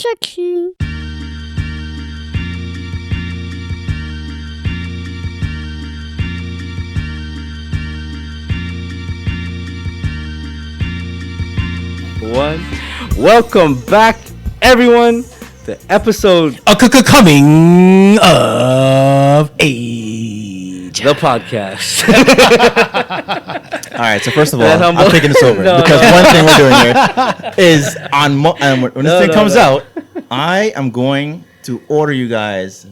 sexy. One. Welcome back, everyone, to episode coming of age. the podcast. All right, so first of all, That humble- I'm taking this over No, because no. one thing we're doing here is when this thing comes out, I am going to order you guys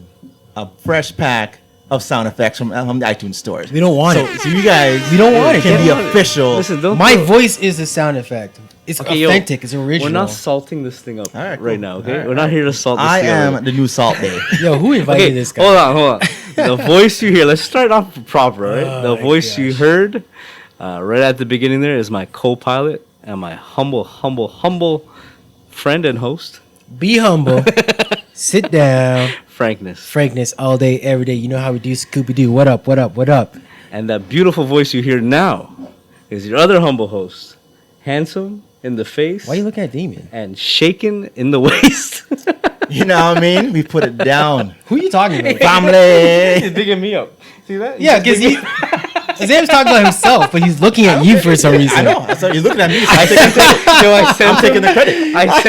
a fresh pack of sound effects from the iTunes stores. We don't want it. So you guys, We don't want it. can be Don't want it. official. Listen, don't My do it. voice is a sound effect. It's Okay, yo, authentic. It's original. We're not salting this thing up All right, right cool. now, okay? All right, We're not here to salt this I thing am up. the new Salt Bay. Yo, who invited Okay, this guy? hold on. The voice you hear, let's start off proper, right? Oh, The my voice you gosh. heard right at the beginning there is my co-pilot and my humble friend and host, Be humble. Sit down. Frankness. Frankness all day, every day. You know how we do Scooby Doo. What up? What up? What up? And that beautiful voice you hear now is your other humble host, handsome in the face Why are you looking at Damion? and shaken in the waist. You know what I mean? We put it down. Who are you talking about? Family. He's digging me up. See that? Yeah, because Zam's talking about himself, but he's looking at you for some reason. I know. So you're looking at me. So I take credit. Yo, I sent I'm taking him, the credit. I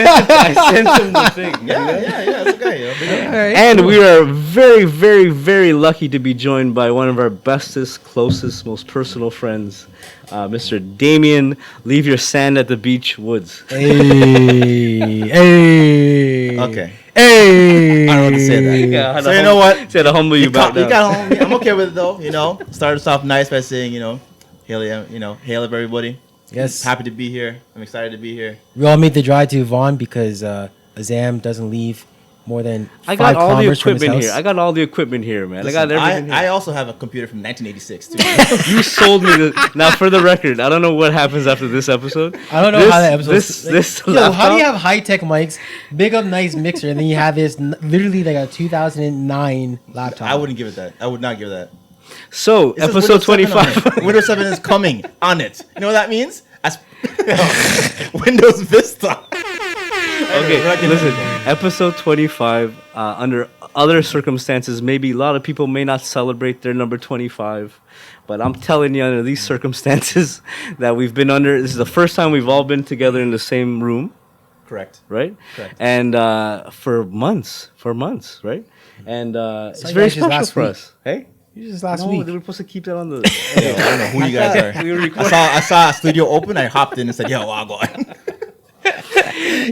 sent him the thing. Yeah. It's okay. All right. And we are very, very, very lucky to be joined by one of our bestest, closest, most personal friends, Mr. Damion. Leave your sand at the beach woods. Hey. Okay. Hey. I don't know what to say to that. Yeah, I had So to you know what? Said to humble you back You down. got home. I'm okay with it though. You know, started us off nice by saying, hail up everybody. Yes. Happy to be here. I'm excited to be here. We all made the drive to Vaughn because Zam doesn't leave more than I 5 got all the kilometers from his equipment here. house. I got all the equipment here, man. I got Listen, everything here. I also have a computer from 1986 too. You sold me the. Now, for the record, I don't know what happens after this episode. I don't know This- how that episode. This Yo, laptop, how do you have high tech mics, big up nice mixer, and then you have this literally like a 2009 laptop? I wouldn't give it that. I would not give that. So, It says episode Windows 7 on 25. it. Windows 7 is coming on it. You know what that means? Windows Vista. Okay, listen. Episode 25. Under other circumstances, maybe a lot of people may not celebrate their number 25, but I'm telling you, under these circumstances that we've been under, this is the first time we've all been together in the same room, Correct. right? Correct. And for months, right? And it's you very guys just special last for week. us. Hey. You just last No, week. they were supposed to keep that on the. I don't know who you guys are. We were recording. I saw a studio open. I hopped in and said, "Yo, I'll go on."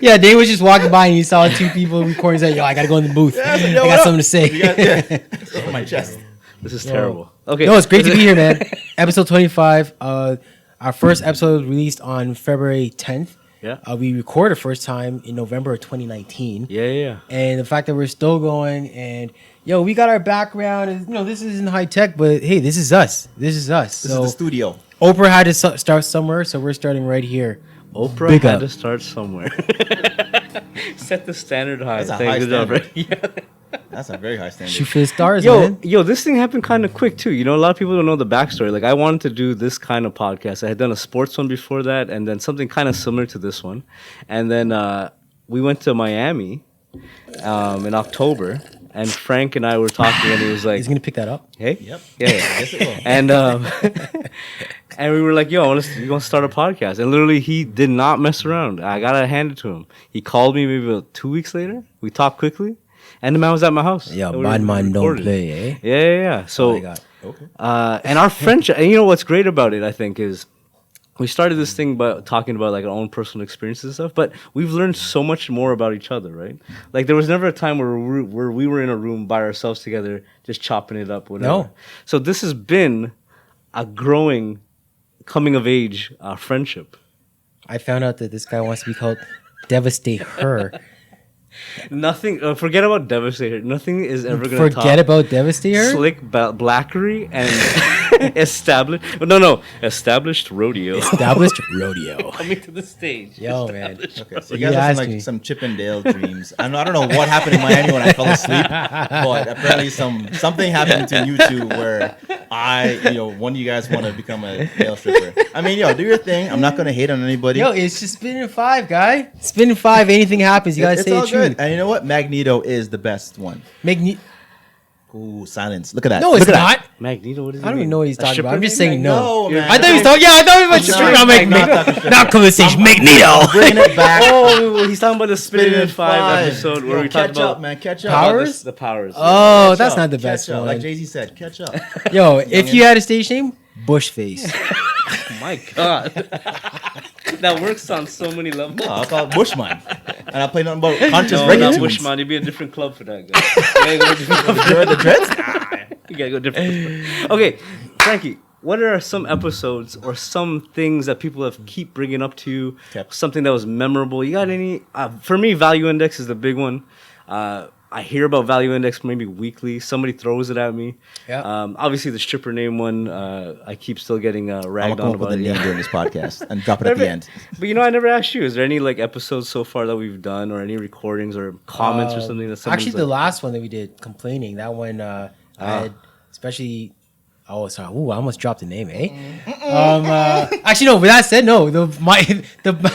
Yeah, Dave was just walking by and he saw 2 people recording. Said, "Yo, I gotta go in the booth. I Yo, got what up? something to say." It's on my chest. This is terrible. Okay. No, it's great to be here, man. Episode 25. Our first episode was released on February 10th. Yeah. We recorded first time in November of 2019. Yeah. And the fact that we're still going and we got our background and this isn't high tech, but hey, this is us. This is us. This So is the studio. Oprah had to start somewhere, so we're starting right here. Oprah Big had up. to start somewhere. Set the standard high. That's a Thank high you, job, standard. right? Yeah. That's a very high standard. Shoot for the stars, man. Yo, this thing happened kind of quick too. You know, a lot of people don't know the backstory. Like, I wanted to do this kind of podcast. I had done a sports one before that, and then something kind of similar to this one. And then we went to Miami in October, and Frank and I were talking, and he was like, He's gonna pick that up. "Hey, Yep. yeah." Yes, it will. And and we were like, "Yo, we want to start a podcast." And literally, he did not mess around. I gotta hand it to him. He called me maybe about 2 weeks later. We talked quickly, and the man was at my house. Yeah, And we bad man don't recorded. play, eh? Yeah. So, I got. Okay. and our friendship, and you know what's great about it, I think, is we started this thing by talking about like our own personal experiences and stuff, but we've learned so much more about each other, right? Like, there was never a time where we were in a room by ourselves together, just chopping it up, whatever. No. So this has been a growing, coming of age friendship. I found out that this guy wants to be called Devastate Her. Nothing. Forget about Devastator. Nothing is ever gonna Forget top about Devastate Her. Slick Blackery and Established rodeo. Established rodeo. Coming to the stage. Yo, man. Okay, so You you guys have asked some, me. like some Chippendale dreams. I don't know what happened in Miami when I fell asleep, but apparently something happened to you two where one of you guys want to become a male stripper. I mean, do your thing. I'm not gonna hate on anybody. Yo, it's just spinning 5, guy. Spinning 5. Anything happens, you gotta It's say all the truth. good. And you know what? Magneto is the best one. Ooh, silence. Look at that. No, Look it's at that. not. Magneto, what is I don't even know what he's talking about. I'm just saying saying no. No, man. I thought he was talking. Yeah, I thought he was about to No, strip. I'm like, not talking strip. now come to the stage, Magneto. Bringing it back. Oh, he's talking about the Spittin' Spittin' in 5 episode where Yo, we talked catch about up, man. Catch up. Powers? the powers. Oh, Catch that's up, not the catch best up. one. Like Jay-Z said, catch up. Yo, if you had a stage name, Bushface. Oh my god. That works on so many levels. No, I'll call it Bushman. And I play nothing but conscious No, reggae not tunes. Bushman. You'd be a different club for that guy. You gotta go a different club. The dreads? You gotta go different. Okay, Frankie, what are some episodes or some things that people have keep bringing up to you? Okay. Something that was memorable. You got any? For me, Value Index is the big one. I hear about Value Index maybe weekly. Somebody throws it at me. Yeah. Obviously, the stripper name one, I keep still getting I'm ragged going on to come up about with a it. name during this podcast and drop it at the end. But I never asked you. Is there any episodes so far that we've done, or any recordings or comments or something that Actually, the like, last one that we did, complaining, that one I had, especially. Oh, sorry. Ooh, I almost dropped the name, eh? Actually, no. With that said, no.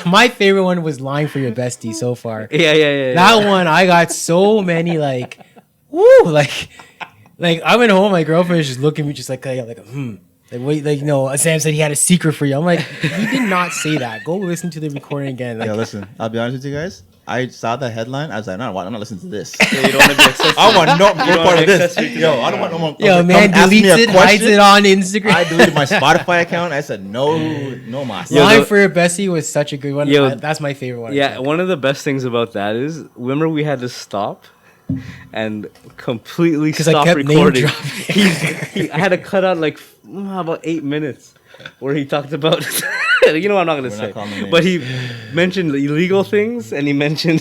My favorite one was "Lying for Your Bestie" so far. Yeah. That one, I got so many woo, I went home, my girlfriend was just looking at me, just Sam said he had a secret for you. I'm like, he did not say that. Go listen to the recording again. Listen, I'll be honest with you guys. I saw that headline. I was like, no, I'm not listening to this. Yeah, you don't want to be accessory. I want no part of this. accessory to Yo, that. I don't want no more. Yo, man, come ask me deletes a it, hides question. it on Instagram. I deleted my Spotify account. I said, no mas. Yo, Lying the- for Your Bestie was such a good one. Yo, That's my favorite one. Yeah, one of the best things about that is, remember we had to stop and completely 'Cause I stop kept name recording. dropping. I had to cut out about 8 minutes where he talked about I'm not gonna We're say, not calling names. but he mentioned illegal things and he mentioned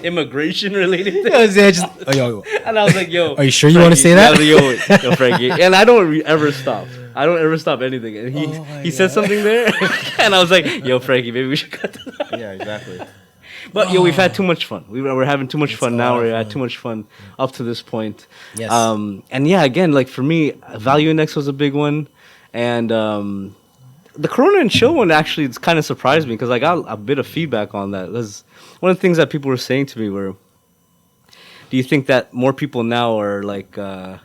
immigration related things. I was there just, yo, And I was like, yo. Are you sure you wanna say that? Yo, Frankie. And I don't ever stop. I don't ever stop anything. And he said something there. And I was like, yo, Frankie, maybe we should cut that out. Yeah, exactly. But we've had too much fun. We're having too much fun now. We've had too much fun up to this point. Yes. And yeah, again, for me, Value Index was a big one. And the Corona and Chill one actually kind of surprised me because I got a bit of feedback on that. That's one of the things that people were saying to me were, do you think that more people now are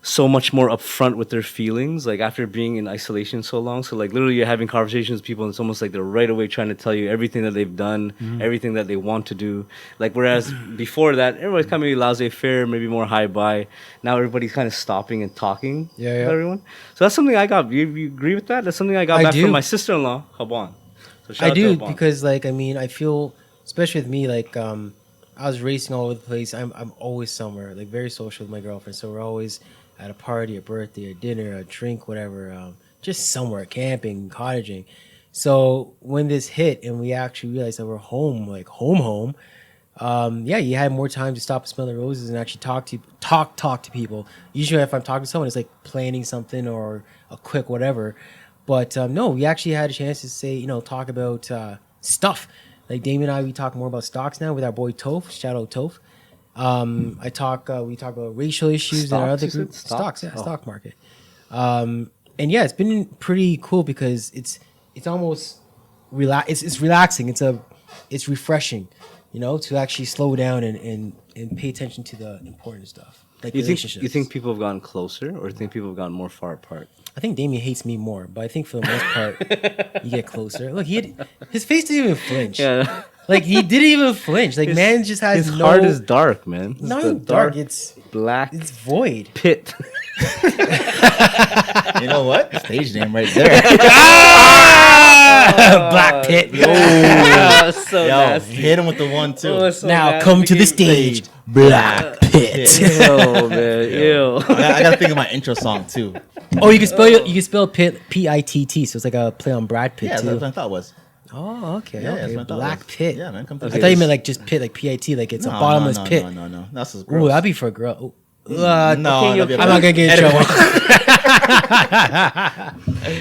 so much more upfront with their feelings, after being in isolation so long? So literally you're having conversations with people and it's almost like they're right away trying to tell you everything that they've done, everything that they want to do. Whereas before that, everybody's kind of maybe laissez-faire, maybe more high-by. Now everybody's kind of stopping and talking Yeah. with everyone. So that's something I got. You agree with that? That's something I got I back do. from my sister-in-law, Habon. So shout I out to do Habon. because I feel, especially with me, I was racing all over the place. I'm always somewhere, very social with my girlfriend. So we're always at a party, a birthday, a dinner, a drink, whatever, just somewhere, camping, cottaging. So when this hit and we actually realized that we're home, home, you had more time to stop and smell the roses and actually talk to people. Usually if I'm talking to someone, it's planning something or a quick whatever. But no, we actually had a chance to say, talk about stuff. Damion and I, we talk more about stocks now with our boy Toph. Shout out Toph. We talk about racial issues in our Stocks, other you said? group. Stocks, Oh. stock market. And yeah, it's been pretty cool because it's almost it's relaxing. It's refreshing, to actually slow down and pay attention to the important stuff. You Relationships. think people have gotten closer, or you think people have gotten more far apart? I think Damion hates me more, but I think for the most part, you get closer. Look, his face didn't even flinch. Yeah. He didn't even flinch. Man just has His no heart is dark, man. It's not the even dark. It's black void. pit. You know what? Stage name right there. Black pit. Oh, so Yo, nasty. hit him with the 1-2. Oh, so Now nasty. come to the stage, Black Pit. Ew, man. Ew. I gotta think of my intro song too. Oh, you can spell Pit P-I-T-T, so it's like a play on Brad Pitt Yeah, that's too. what I thought was. Oh, okay, Yeah, that's okay. what I thought Black was. Pit. Yeah, man, come to I the thought you stage. meant just pit, P-I-T, it's a No, bottomless no, pit. No. That's just Ooh, gross. that'd be for a girl. No, Okay, that'd be a I'm not gonna get in trouble.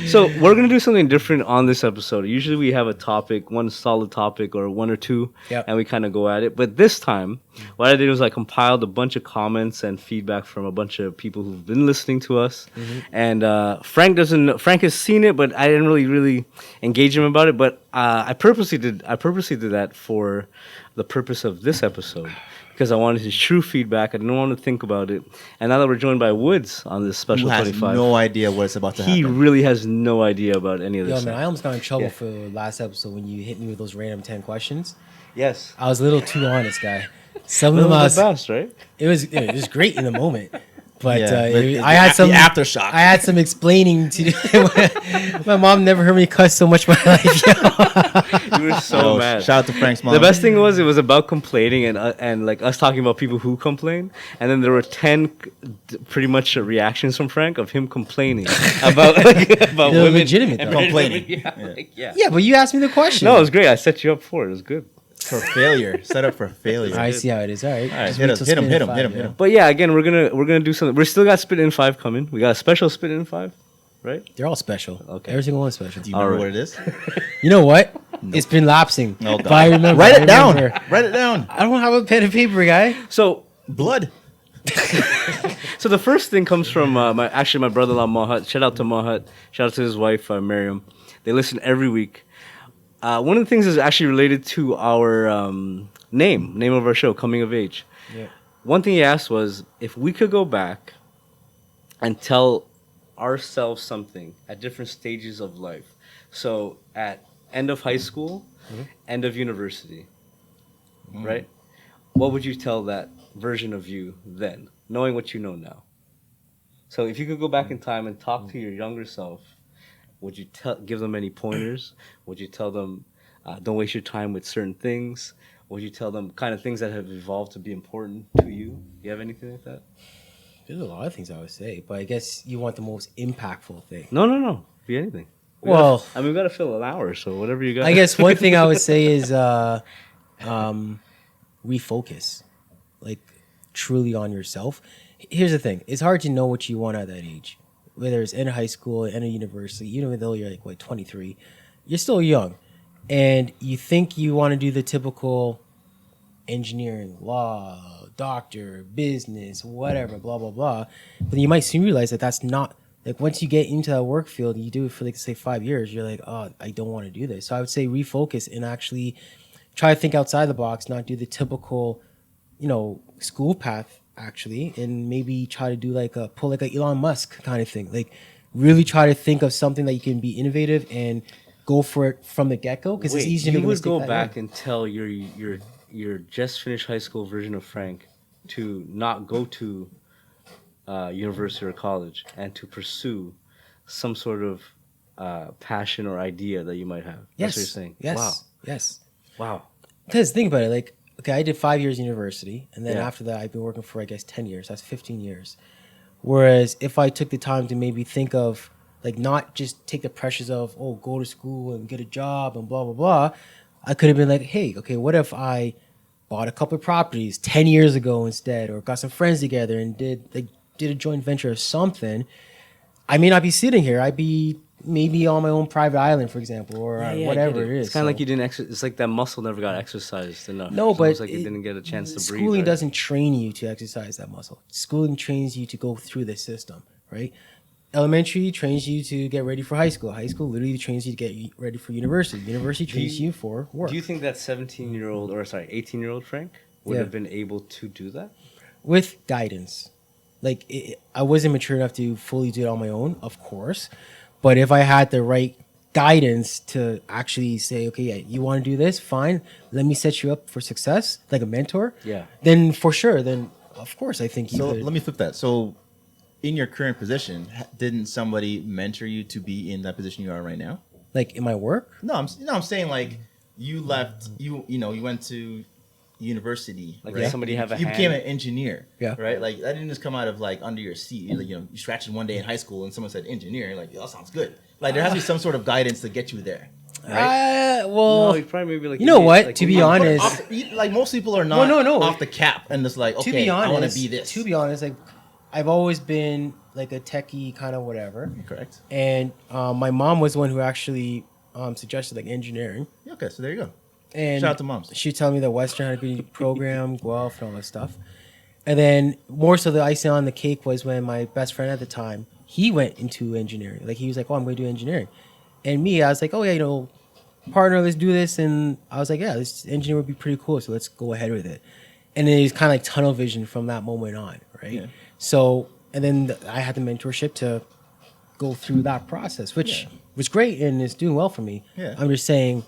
So we're gonna do something different on this episode. Usually we have a topic, one solid topic or one or two, Yep. and we kind of go at it. But this time, what I did was I compiled a bunch of comments and feedback from a bunch of people who've been listening to us. And Frank has seen it, but I didn't really engage him about it. But I purposely did that for the purpose of this episode. Because I wanted his true feedback. I didn't want to think about it. And now that we're joined by Woods on this special Who has 25, no idea what's about to he happen. really has no idea about any of Yo, this. man, I almost got in trouble Yeah. for last episode when you hit me with those random 10 questions. Yes. I was a little too honest, guy. Some of That them I was was, the best, right? it was great in the moment. But, Yeah, but I had some the aftershock. I had some explaining to do. My mom never heard me cuss so much in my life. Yo. You were so Yo, mad. Shout out to Frank's mom. The best thing was it was about complaining and like us talking about people who complain, and then there were 10 pretty much reactions from Frank of him complaining about about They're women legitimate, and though. Complaining. Yeah, Yeah. like, yeah. Yeah, but you asked me the question. No, it was great. I set you up for it. It was good. For failure. Set up for failure. I see how it is. All right. All right, Just hit wait us, till hit him, Spittin' hit him, 5, hit him, yo. hit him. But yeah, again, we're gonna do something. We're still got Spittin' 5 coming. We got a special Spittin' 5, right? They're all special. Okay. Every single one's special. Do you remember Alright. what it is? You know what? It's been lapsing. Oh, But I remember. Write I it down. remember. Write it down. I don't have a pen and paper, guy. So Blood. So the first thing comes from my brother-in-law Mahat. Shout out to Mahat. Shout out to his wife Miriam. They listen every week. One of the things is actually related to our name of our show, Coming of Age. Yeah. One thing he asked was if we could go back and tell ourselves something at different stages of life. So at end of high school, end of university, right? What would you tell that version of you then, knowing what you know now? So if you could go back in time and talk to your younger self, would you give them any pointers? Would you tell them don't waste your time with certain things? Would you tell them kind of things that have evolved to be important to you? Do you have anything like that? There's a lot of things I would say, but I guess you want the most impactful thing. No. Be anything. Well, We got to fill an hour, so whatever you got. I guess one thing I would say is refocus, like truly on yourself. Here's the thing: it's hard to know what you want at that age, whether it's in high school, in a university. Even though you're like 23, you're still young, and you think you want to do the typical engineering, law, doctor, business, whatever, blah blah blah. But you might soon realize that that's not. Like once you get into that work field, you do it for like say 5 years. You're like, oh, I don't want to do this. So I would say refocus and actually try to think outside the box, not do the typical, school path actually, and maybe try to do pull like a Elon Musk kind of thing. Like really try to think of something that you can be innovative and go for it from the get go because it's Wait, easy to you make a would mistake go that back young. and tell your just finished high school version of Frank to not go to university or college and to pursue some sort of passion or idea that you might have. Yes, That's what you're saying. yes, yes. Wow. Because think about it, like, okay, I did 5 years university, and then Yeah. after that, I've been working for, I guess, 10 years. That's 15 years. Whereas if I took the time to maybe think of, like, not just take the pressures of, oh, go to school and get a job and blah, blah, blah, I could have been like, hey, okay, what if I bought a couple of properties 10 years ago instead, or got some friends together and did a joint venture or something? I may not be sitting here. I'd be maybe on my own private island, for example, or Yeah, I whatever get it is. It's kind of So- like you didn't it's like that muscle never got exercised enough. No, It's but almost like you didn't get a chance to breathe. schooling right? doesn't train you to exercise that muscle. Schooling trains you to go through the system, right? Elementary trains you to get ready for high school. High school literally trains you to get ready for university. University trains you for work. Do you think that 18-year-old Frank would Yeah. have been able to do that? With guidance. I wasn't mature enough to fully do it on my own, of course. But if I had the right guidance to actually say, okay, yeah, you want to do this? Fine. Let me set you up for success, like a mentor. Yeah. Then for sure, then of course I think you So could. let me flip that. So, in your current position, didn't somebody mentor you to be in that position you are right now? Like in my work? No, I'm saying like you left. You went to university. Like, right? did somebody have a You hand? became an engineer. Yeah. Right. Like that didn't just come out of like under your seat. You scratched it one day in high school and someone said engineer. You're like, that sounds good. Like there has to be some sort of guidance to get you there. Right. Well, No, he probably maybe like you know what? like, To be you- honest, Like most people are not no. off the cap and just like, okay, to be honest, I want to be this. To be honest, like I've always been like a techie kind of whatever. Correct. And my mom was the one who actually suggested like engineering. Yeah, okay, so there you go. And Shout out to moms. She told me that Western had a good program, Guelph, and all that stuff. And then more so the icing on the cake was when my best friend at the time, he went into engineering. Like he was like, oh, I'm going to do engineering. And me, I was like, oh yeah, partner, let's do this. And I was like, yeah, this engineer would be pretty cool. So let's go ahead with it. And then it's kind of like tunnel vision from that moment on, right? Yeah. So, and then I had the mentorship to go through that process, which was great and it's doing well for me. Yeah. I'm just saying,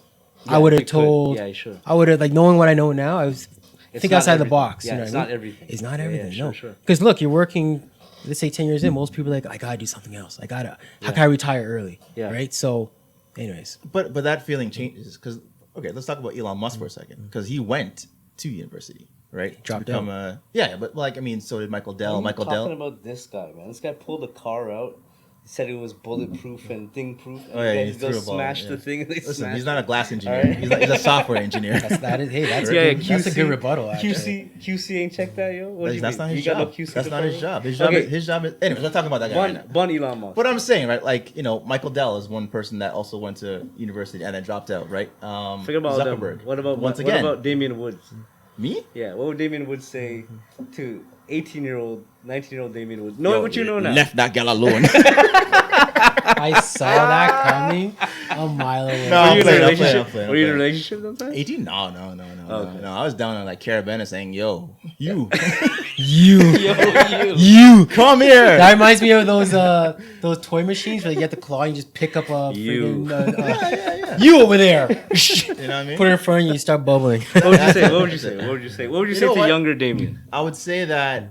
Yeah, I would have you could. told, Yeah, sure. I would have, like, knowing what I know now, I was It's think not outside the everything. box. Yeah, you know it's what I not mean? everything. It's not Yeah, everything, sure, no. sure. Because look, you're working, let's say 10 years in, most people are like, I gotta do something else. How can I retire early? Yeah. Right? So, anyways. But that feeling changes because okay, let's talk about Elon Musk for a second because he went to university, right? Dropped to become but like I mean, so did Michael Dell. Michael talking Dell. about this guy, man. This guy pulled a car out. He said it was bulletproof and thing proof. And Oh yeah, he he threw a ball. smashed Yeah. the thing. And they Listen, smashed he's not a it. glass engineer. Alright. He's a software engineer. That's a Yeah, good, that's a good rebuttal, actually. QC ain't checked that, yo. What do you That's mean? not his You got no job. QC That's not his department? job. His job. Okay. His job is. Anyways, let's talk about that guy. Right now. Bun Elon Musk. But I'm saying, right, like, Michael Dell is one person that also went to university and then dropped out, right? Forget about Zuckerberg. them. What about once again? What about Damion Woods? Me? Yeah, what would Damion Woods say to 18-year-old, 19-year-old Damion Woods? Know what you know now. Left that gal alone. I saw that coming a mile away. No, Were you in a I'm playing, relationship? Were you in a relationship sometime? 18? No. Okay. No, I was down on like Carabana saying, yo, you You. Yo, You. come here. That reminds me of those toy machines where you get the claw and you just pick up a You. friggin', you over there. You know what I mean? Put it in front of you, you start bubbling. What would you say? What would you say? What would you say? What would you You say know to what? younger Damion? I would say that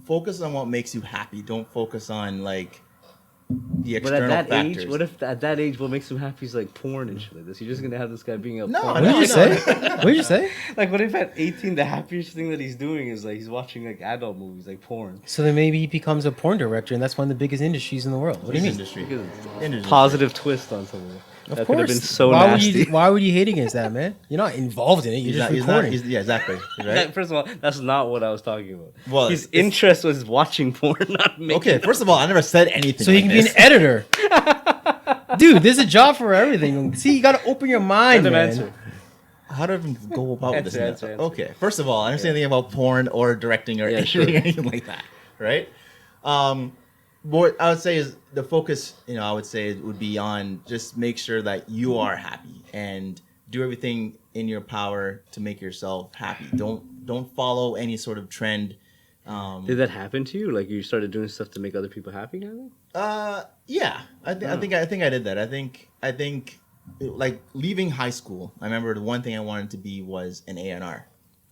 focus on what makes you happy. Don't focus on like the But external at that factors. age, what if at that age what makes him happy is like porn and shit like this? You're just gonna have this guy being a No, porn. What did you say? What did you say? Like what if at 18 the happiest thing that he's doing is like he's watching like adult movies like porn? So then maybe he becomes a porn director, and that's one of the biggest industries in the world. What do you mean? Industry. Because Industry. positive twist on something. Of That could have course. been so why nasty. why would you hate against that, man? You're not involved in it. You're just recording. Yeah, exactly. Right? First of all, that's not what I was talking about. Well, his it's- interest was watching porn, not making. Okay, first of all, I never said anything. So he like can be an this. editor. Dude, there's a job for everything. See, you got to open your mind, Let him man. answer. How do I even go about this? Answer. Okay, first of all, I don't say anything about porn or directing or Yeah, anything, sure. anything like that, right? What I would say is the focus, I would say it would be on just make sure that you are happy and do everything in your power to make yourself happy. Don't follow any sort of trend. Did that happen to you? Like you started doing stuff to make other people happy, kind of? Yeah, I think I did that. I think like leaving high school, I remember the one thing I wanted to be was an A&R,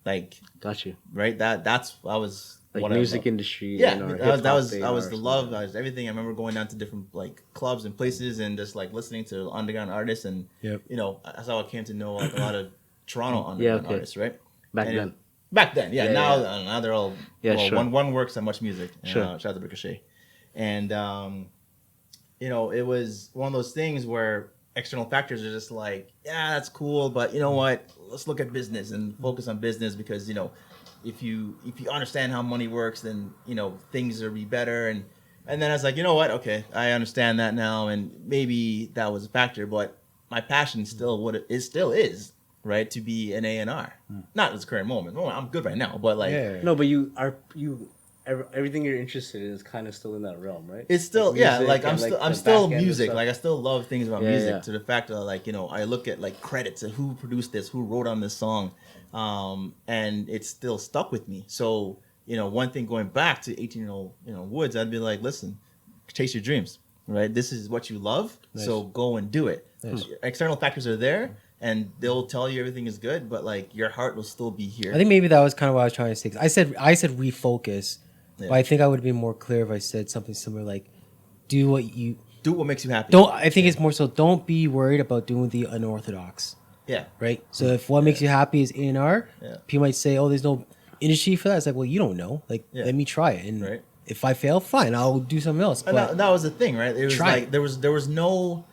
like Got you. right. That's I was Like what I music loved. industry. Yeah, and that was the love. That was everything. I remember going down to different like clubs and places and just like listening to underground artists and Yep. that's how I came to know like a lot of Toronto underground okay. artists, right? Back And then. Back then, yeah. Yeah, now yeah. now they're all Yeah, sure. one works on Much Music. Sure. Shout out to Ricochet, and it was one of those things where external factors are just like, yeah, that's cool, but you know what? Let's look at business and focus on business because if you understand how money works, then things will be better. And then I was like, you know what? Okay, I understand that now, and maybe that was a factor, but my passion still still is right to be an A&R. Not at this current moment. Oh, I'm good right now, but like. Yeah. No, but everything you're interested in is kind of still in that realm, right? It's still Like yeah, music like I'm and, still like, I'm the still back end music. stuff. Like I still love things about Yeah, music yeah. to the fact that like I look at like credits of who produced this, who wrote on this song, and it's still stuck with me. So one thing going back to 18-year-old Woods, I'd be like, listen, chase your dreams, right? This is what you love, so go and do it. Nice. External factors are there, and they'll tell you everything is good, but like your heart will still be here. I think maybe that was kind of what I was trying to say. 'Cause I said refocus, Yeah. but I think I would have been more clear if I said something similar like, do what you Do what makes you happy. don't. I think it's more so don't be worried about doing the unorthodox, Yeah. right? So if what makes you happy is A&R, Yeah. people might say, oh, there's no industry for that. It's like, well, you don't know. Like, Yeah. let me try it, and Right. if I fail, fine, I'll do something else. And But that was the thing, right? It was Try like it. there was no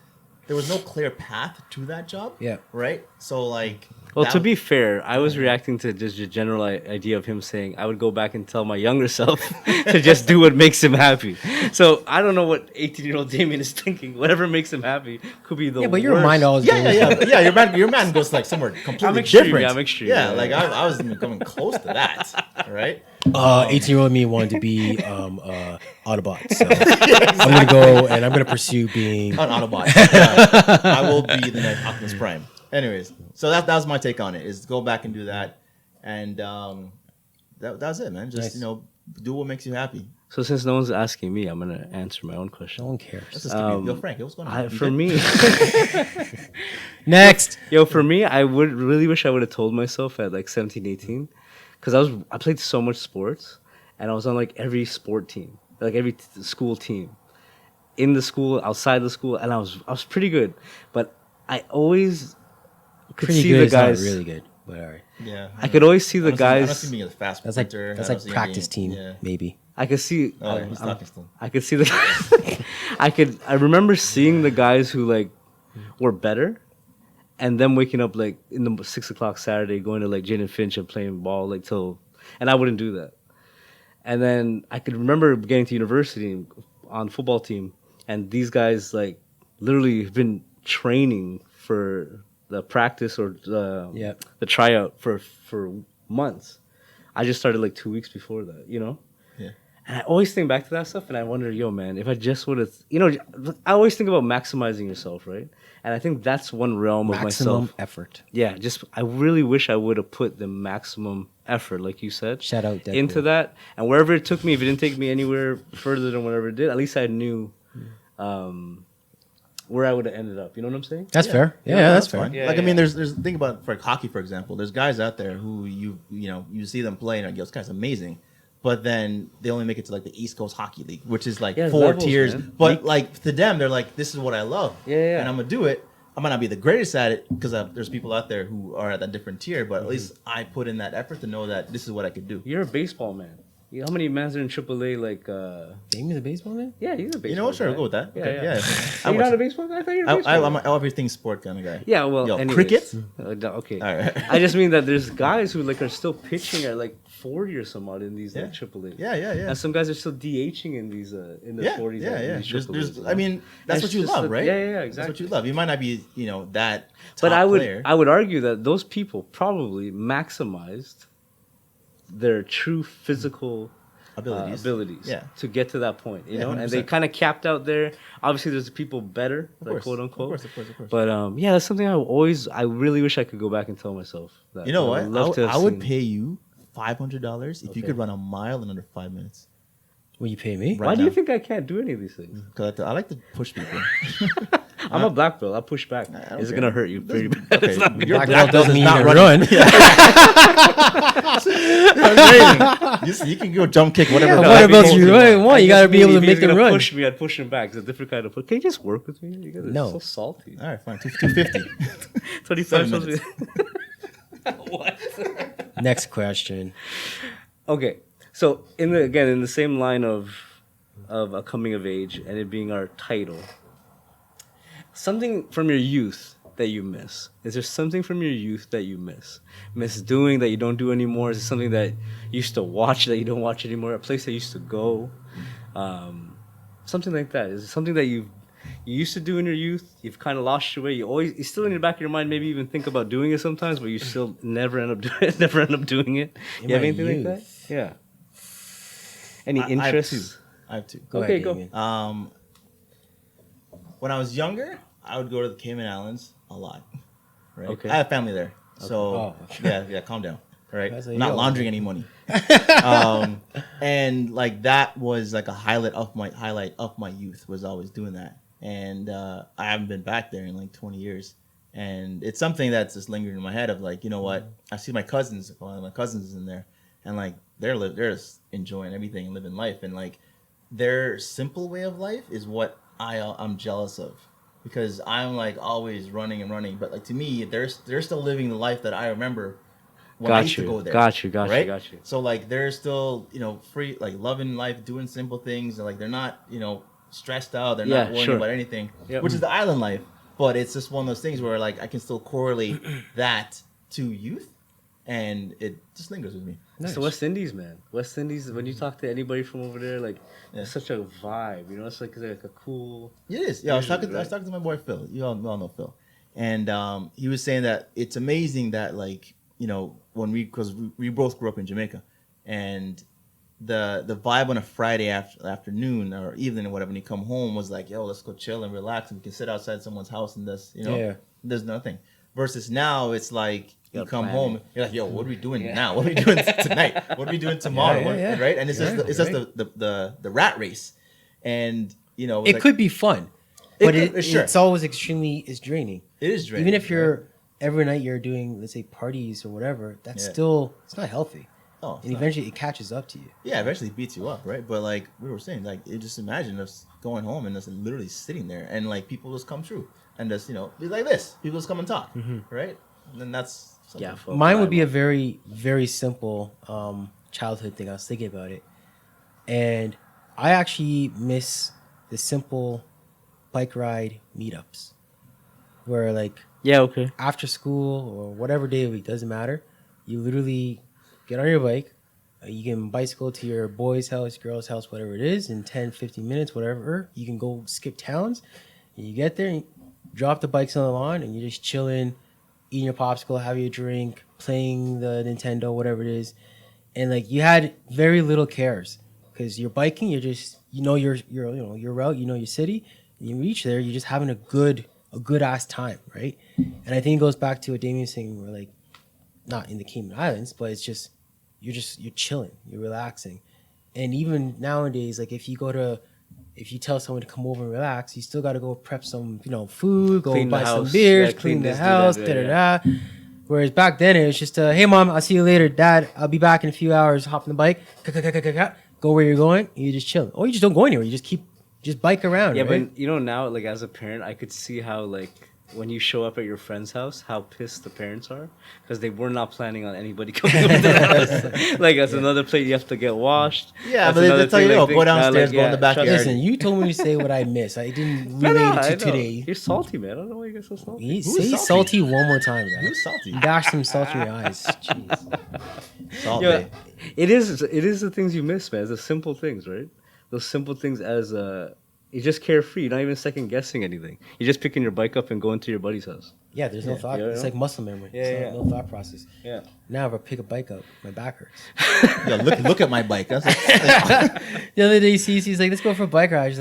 clear path to that job. Yeah. Right. So like Well, to That- be fair, I was reacting to just your general idea of him saying I would go back and tell my younger self to just do what makes him happy. So I don't know what 18-year-old Damion is thinking. Whatever makes him happy could be the Yeah, but your worst. mind always Yeah, goes. yeah, yeah, yeah. Your man goes like somewhere completely extreme, different. yeah, I'm extreme, Yeah, yeah, like yeah. I was even coming close to that, right? 18-year-old me wanted to be Autobot. So I'm gonna go and I'm gonna pursue being. An Autobot. Yeah. I will be the next Optimus Prime. Anyways, so that was my take on it. Is go back and do that, and that's it, man. Just Nice. do what makes you happy. So since no one's asking me, I'm gonna answer my own question. No one Let's cares. just keep it. Yo, Frank, what's going on? You For good? me, Next. for me, I would really wish I would have told myself at like 17, 18, because I played so much sports, and I was on like every sport team, like every school team, in the school, outside the school, and I was pretty good, but I always could Pretty see good. the It's not guys. really good, but all right. Yeah, I could always see the I don't guys. see me as a fast That's like sprinter. that's I like don't see practice being- team, Yeah. maybe. I could see. Oh, he's talking still. I could see the. I remember seeing the guys who like were better, and them waking up like in the 6 o'clock Saturday, going to like Jane and Finch and playing ball like till, and I wouldn't do that. And then I could remember getting to university on football team, and these guys like literally have been training for the practice or the tryout for months. I just started like 2 weeks before that, you know? Yeah. And I always think back to that stuff and I wonder, yo, man, if I just would have, I always think about maximizing yourself, right? And I think that's one realm of Maximum myself. effort. Yeah, I really wish I would have put the maximum effort, like you said, Shout out Deadpool. into that. And wherever it took me, if it didn't take me anywhere further than whatever it did, at least I knew where I would have ended up. You know what I'm saying? That's fair. Yeah, that's fair. fine. Yeah, Like I yeah. mean, there's think about for hockey, for example. There's guys out there who you see them play and like, yo, this guy's amazing, but then they only make it to like the East Coast Hockey League, which is like Yeah, 4 levels, tiers. man. But like to them, they're like, this is what I love, Yeah. and I'm gonna do it. I might not be the greatest at it because there's people out there who are at that different tier, but at least I put in that effort to know that this is what I could do. You're a baseball man. You know how many mans are in AAA? Like, Damien's a baseball man? yeah, he's a baseball. You know what? Sure, guy. I'll go with that. Yeah, Okay, yeah. I Are you watch not a it. baseball guy? I thought you were a baseball I'm guy. an everything sport kind of guy. Yeah, well, Yo, anyways. cricket? Okay. All right. I just mean that there's guys who like are still pitching at like 40 or some odd in these like Yeah. AAA. Yeah, yeah, yeah. And some guys are still DHing in these in their Yeah, 40s. yeah, in yeah. these There's, AAAs, you know? I mean, that's It's what you just love, a- right? yeah, yeah, That's exactly. what you love. You might not be, that top But player. I would argue that those people probably maximized their true physical abilities Yeah. to get to that point, you Yeah, know, and they 100%. kind of capped out there. Obviously, there's people better, Of like course, quote unquote. Of course. But yeah, that's something I really wish I could go back and tell myself. That, You know I what? would love to have I would seen. pay you $500 if you Okay. could run a mile in under 5 minutes. Will you pay me? Right Why do you now. think I can't do any of these things? Because I like to push people. I'm a black belt. I push back. don't Is it care. gonna hurt you pretty bad? Okay, It's not your Black black belt belt doesn't is mean not you running. run. You can go jump kick, whatever. Yeah, black what about people you? do. Right, well, you I got to just be mean able to if make he's them gonna run. push me, I'd push him back. It's a different kind of push. Can you just work with me? You guys are No. so salty. All right, fine. 250. 25 7 supposed to be- What? Next question. Okay, so in the same line of a coming of age and it being our title, something from your youth that you miss. Is there something from your youth that you miss doing that you don't do anymore? Is it something that you used to watch that you don't watch anymore? A place that you used to go, something like that. Is it something that you used to do in your youth? You've kind of lost your way. It's still in the back of your mind. Maybe even think about doing it sometimes, but you still never end up doing it. In You have my anything like that? youth? Yeah. Any I have interests? I have two. Go Okay, ahead, go. Damien. When I was younger, I would go to the Cayman Islands a lot. Right. Okay. I have family there, so Oh. yeah. Calm down. All right. I was like, I'm not yo. laundering any money. And like that was like a highlight of my youth was always doing that. And I haven't been back there in like 20 years. And it's something that's just lingering in my head of like, you know what? I see my cousins, one of my cousins is in there, and like they're just enjoying everything and living life. And like their simple way of life is what I'm jealous of, because I'm like always running and running. But like to me, they're still living the life that I remember when I used to go there. Got you. So like they're still, free, like loving life, doing simple things, and like they're not, stressed out. They're not worrying about anything, Yep. which is the island life. But it's just one of those things where like I can still correlate that to youth, and it just lingers with me. It's the West Indies, man. West Indies. When you talk to anybody from over there, like it's such a vibe. You know, it's like a cool. It is. Yeah, I was talking to my boy Phil. You all know Phil, and he was saying that it's amazing that like when because we both grew up in Jamaica, and the vibe on a Friday afternoon or evening or whatever, when you come home was like, yo, let's go chill and relax, and we can sit outside someone's house and there's nothing. Versus now, it's like you come home, you're like, yo, what are we doing now? What are we doing tonight? What are we doing tomorrow? Right? And it's just the rat race, and it could be fun, but it's always it's draining. It is draining. Even if you're every night you're doing, let's say, parties or whatever, that's still it's not healthy. Oh, and eventually it catches up to you. Yeah, eventually it beats you up, right? But like we were saying, like just imagine us going home and just literally sitting there, and like people just come through and just be like this. People just come and talk, right? And then that's something. Mine would be a very, very simple childhood thing. I was thinking about it, and I actually miss the simple bike ride meetups, where like after school or whatever day of the week, doesn't matter. You literally get on your bike, you can bicycle to your boy's house, girl's house, whatever it is, in 10, 15 minutes, whatever. You can go skip towns. And you get there, and you drop the bikes on the lawn, and you're just chilling, eating your popsicle, having your drink, playing the Nintendo, whatever it is. And like you had very little cares because you're biking, you're just your route, your city, and you reach there, you're just having a good ass time, right? And I think it goes back to what Damion saying, where like not in the Cayman Islands, but it's just you're chilling, you're relaxing. And even nowadays, like if you tell someone to come over and relax, you still got to go prep some food, go buy some beers, clean the house, Whereas back then it was just hey mom, I'll see you later. Dad, I'll be back in a few hours. Hop on the bike, go where you're going, and you just chill. Or you just don't go anywhere, you just bike around. Yeah, right? But now, like as a parent, I could see how like when you show up at your friend's house, how pissed the parents are because they were not planning on anybody coming over to the house. Like that's another plate you have to get washed. Yeah, but they tell you, go downstairs, go in the backyard. Listen, you told me to say what I miss. I didn't relate to today. You're salty, man. I don't know why you get so salty. Say salty one more time, guys. Who's salty? Dash some salt in your eyes. Jeez. Salt, it is the things you miss, man. It's the simple things, right? Those simple things you're just carefree. You're not even second guessing anything. You're just picking your bike up and going to your buddy's house. Yeah, there's no thought. It's like muscle memory. No thought process. Yeah. Now if I pick a bike up, my back hurts. Yeah, look at my bike. That's the other day, he's like, let's go for a bike ride. He's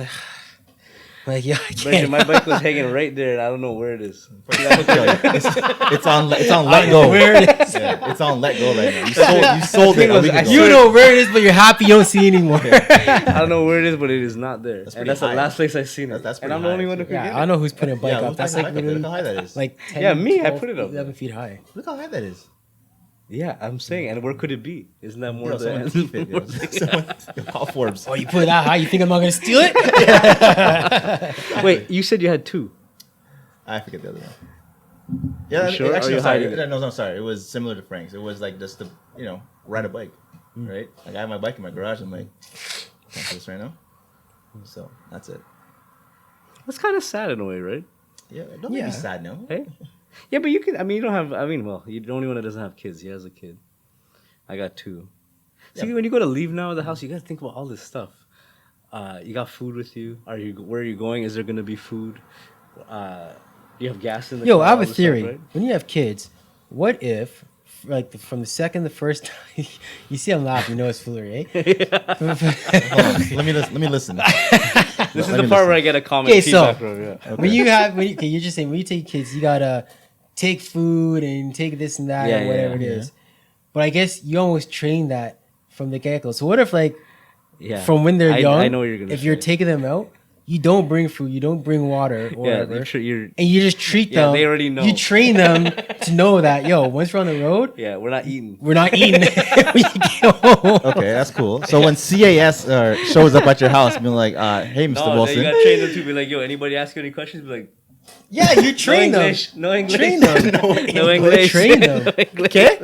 like, yeah, I can't. My bike was hanging right there, and I don't know where it is. It's on let go. Where it is? Yeah, it's on let go right now. You sold it. You know where it is, but you're happy you don't see it anymore. I don't know where it is, but it is not there. That's the last place I seen it. That's and I'm the only one who could get it. I know who's putting a bike up. That's like look how high that is. Like 10, me. 12, I put it up. 11 feet high. Look how high that is. Yeah, I'm saying, and where could it be? Isn't that more Someone keep it. Call Forbes. Oh, you put it that high? You think I'm not gonna steal it? Wait, you said you had two. I forget the other one. Yeah, sure? Actually, sorry. No, sorry. It was similar to Frank's. It was like just to ride a bike, right? Like I have my bike in my garage. I'm like, can't do this right now. So that's it. That's kind of sad in a way, right? Yeah, don't make me sad now. Hey. Yeah, but you can. I mean, you don't have. I mean, well, you're the only one that doesn't have kids. He has a kid. I got two. See, when you go to leave now of the house, you got to think about all this stuff. You got food with you. Where are you going? Is there gonna be food? You have gas in the car. I have a theory. Stuff, right? When you have kids, what if, like, from the first time, you see I'm laughing, you know it's foolery, eh? Let me listen. This is the part where I get a comment. Okay, so from, you're just saying when you take kids, you gotta take food and take this and that and whatever it is. But I guess you almost train that from the get-go. So what if from when they're young, I know what you're gonna if you're taking them out, you don't bring food, you don't bring water, or whatever, and you just treat them. They already know. You train them to know that once we're on the road, we're not eating. We're not eating. We get home. Okay, that's cool. So when CAS shows up at your house, be like, "Hey, Mr. Wilson," you gotta train them to be like, "Yo, anybody ask you any questions?" Be like, "Yeah, you train them. No English. Train them. No English. Train them. Okay.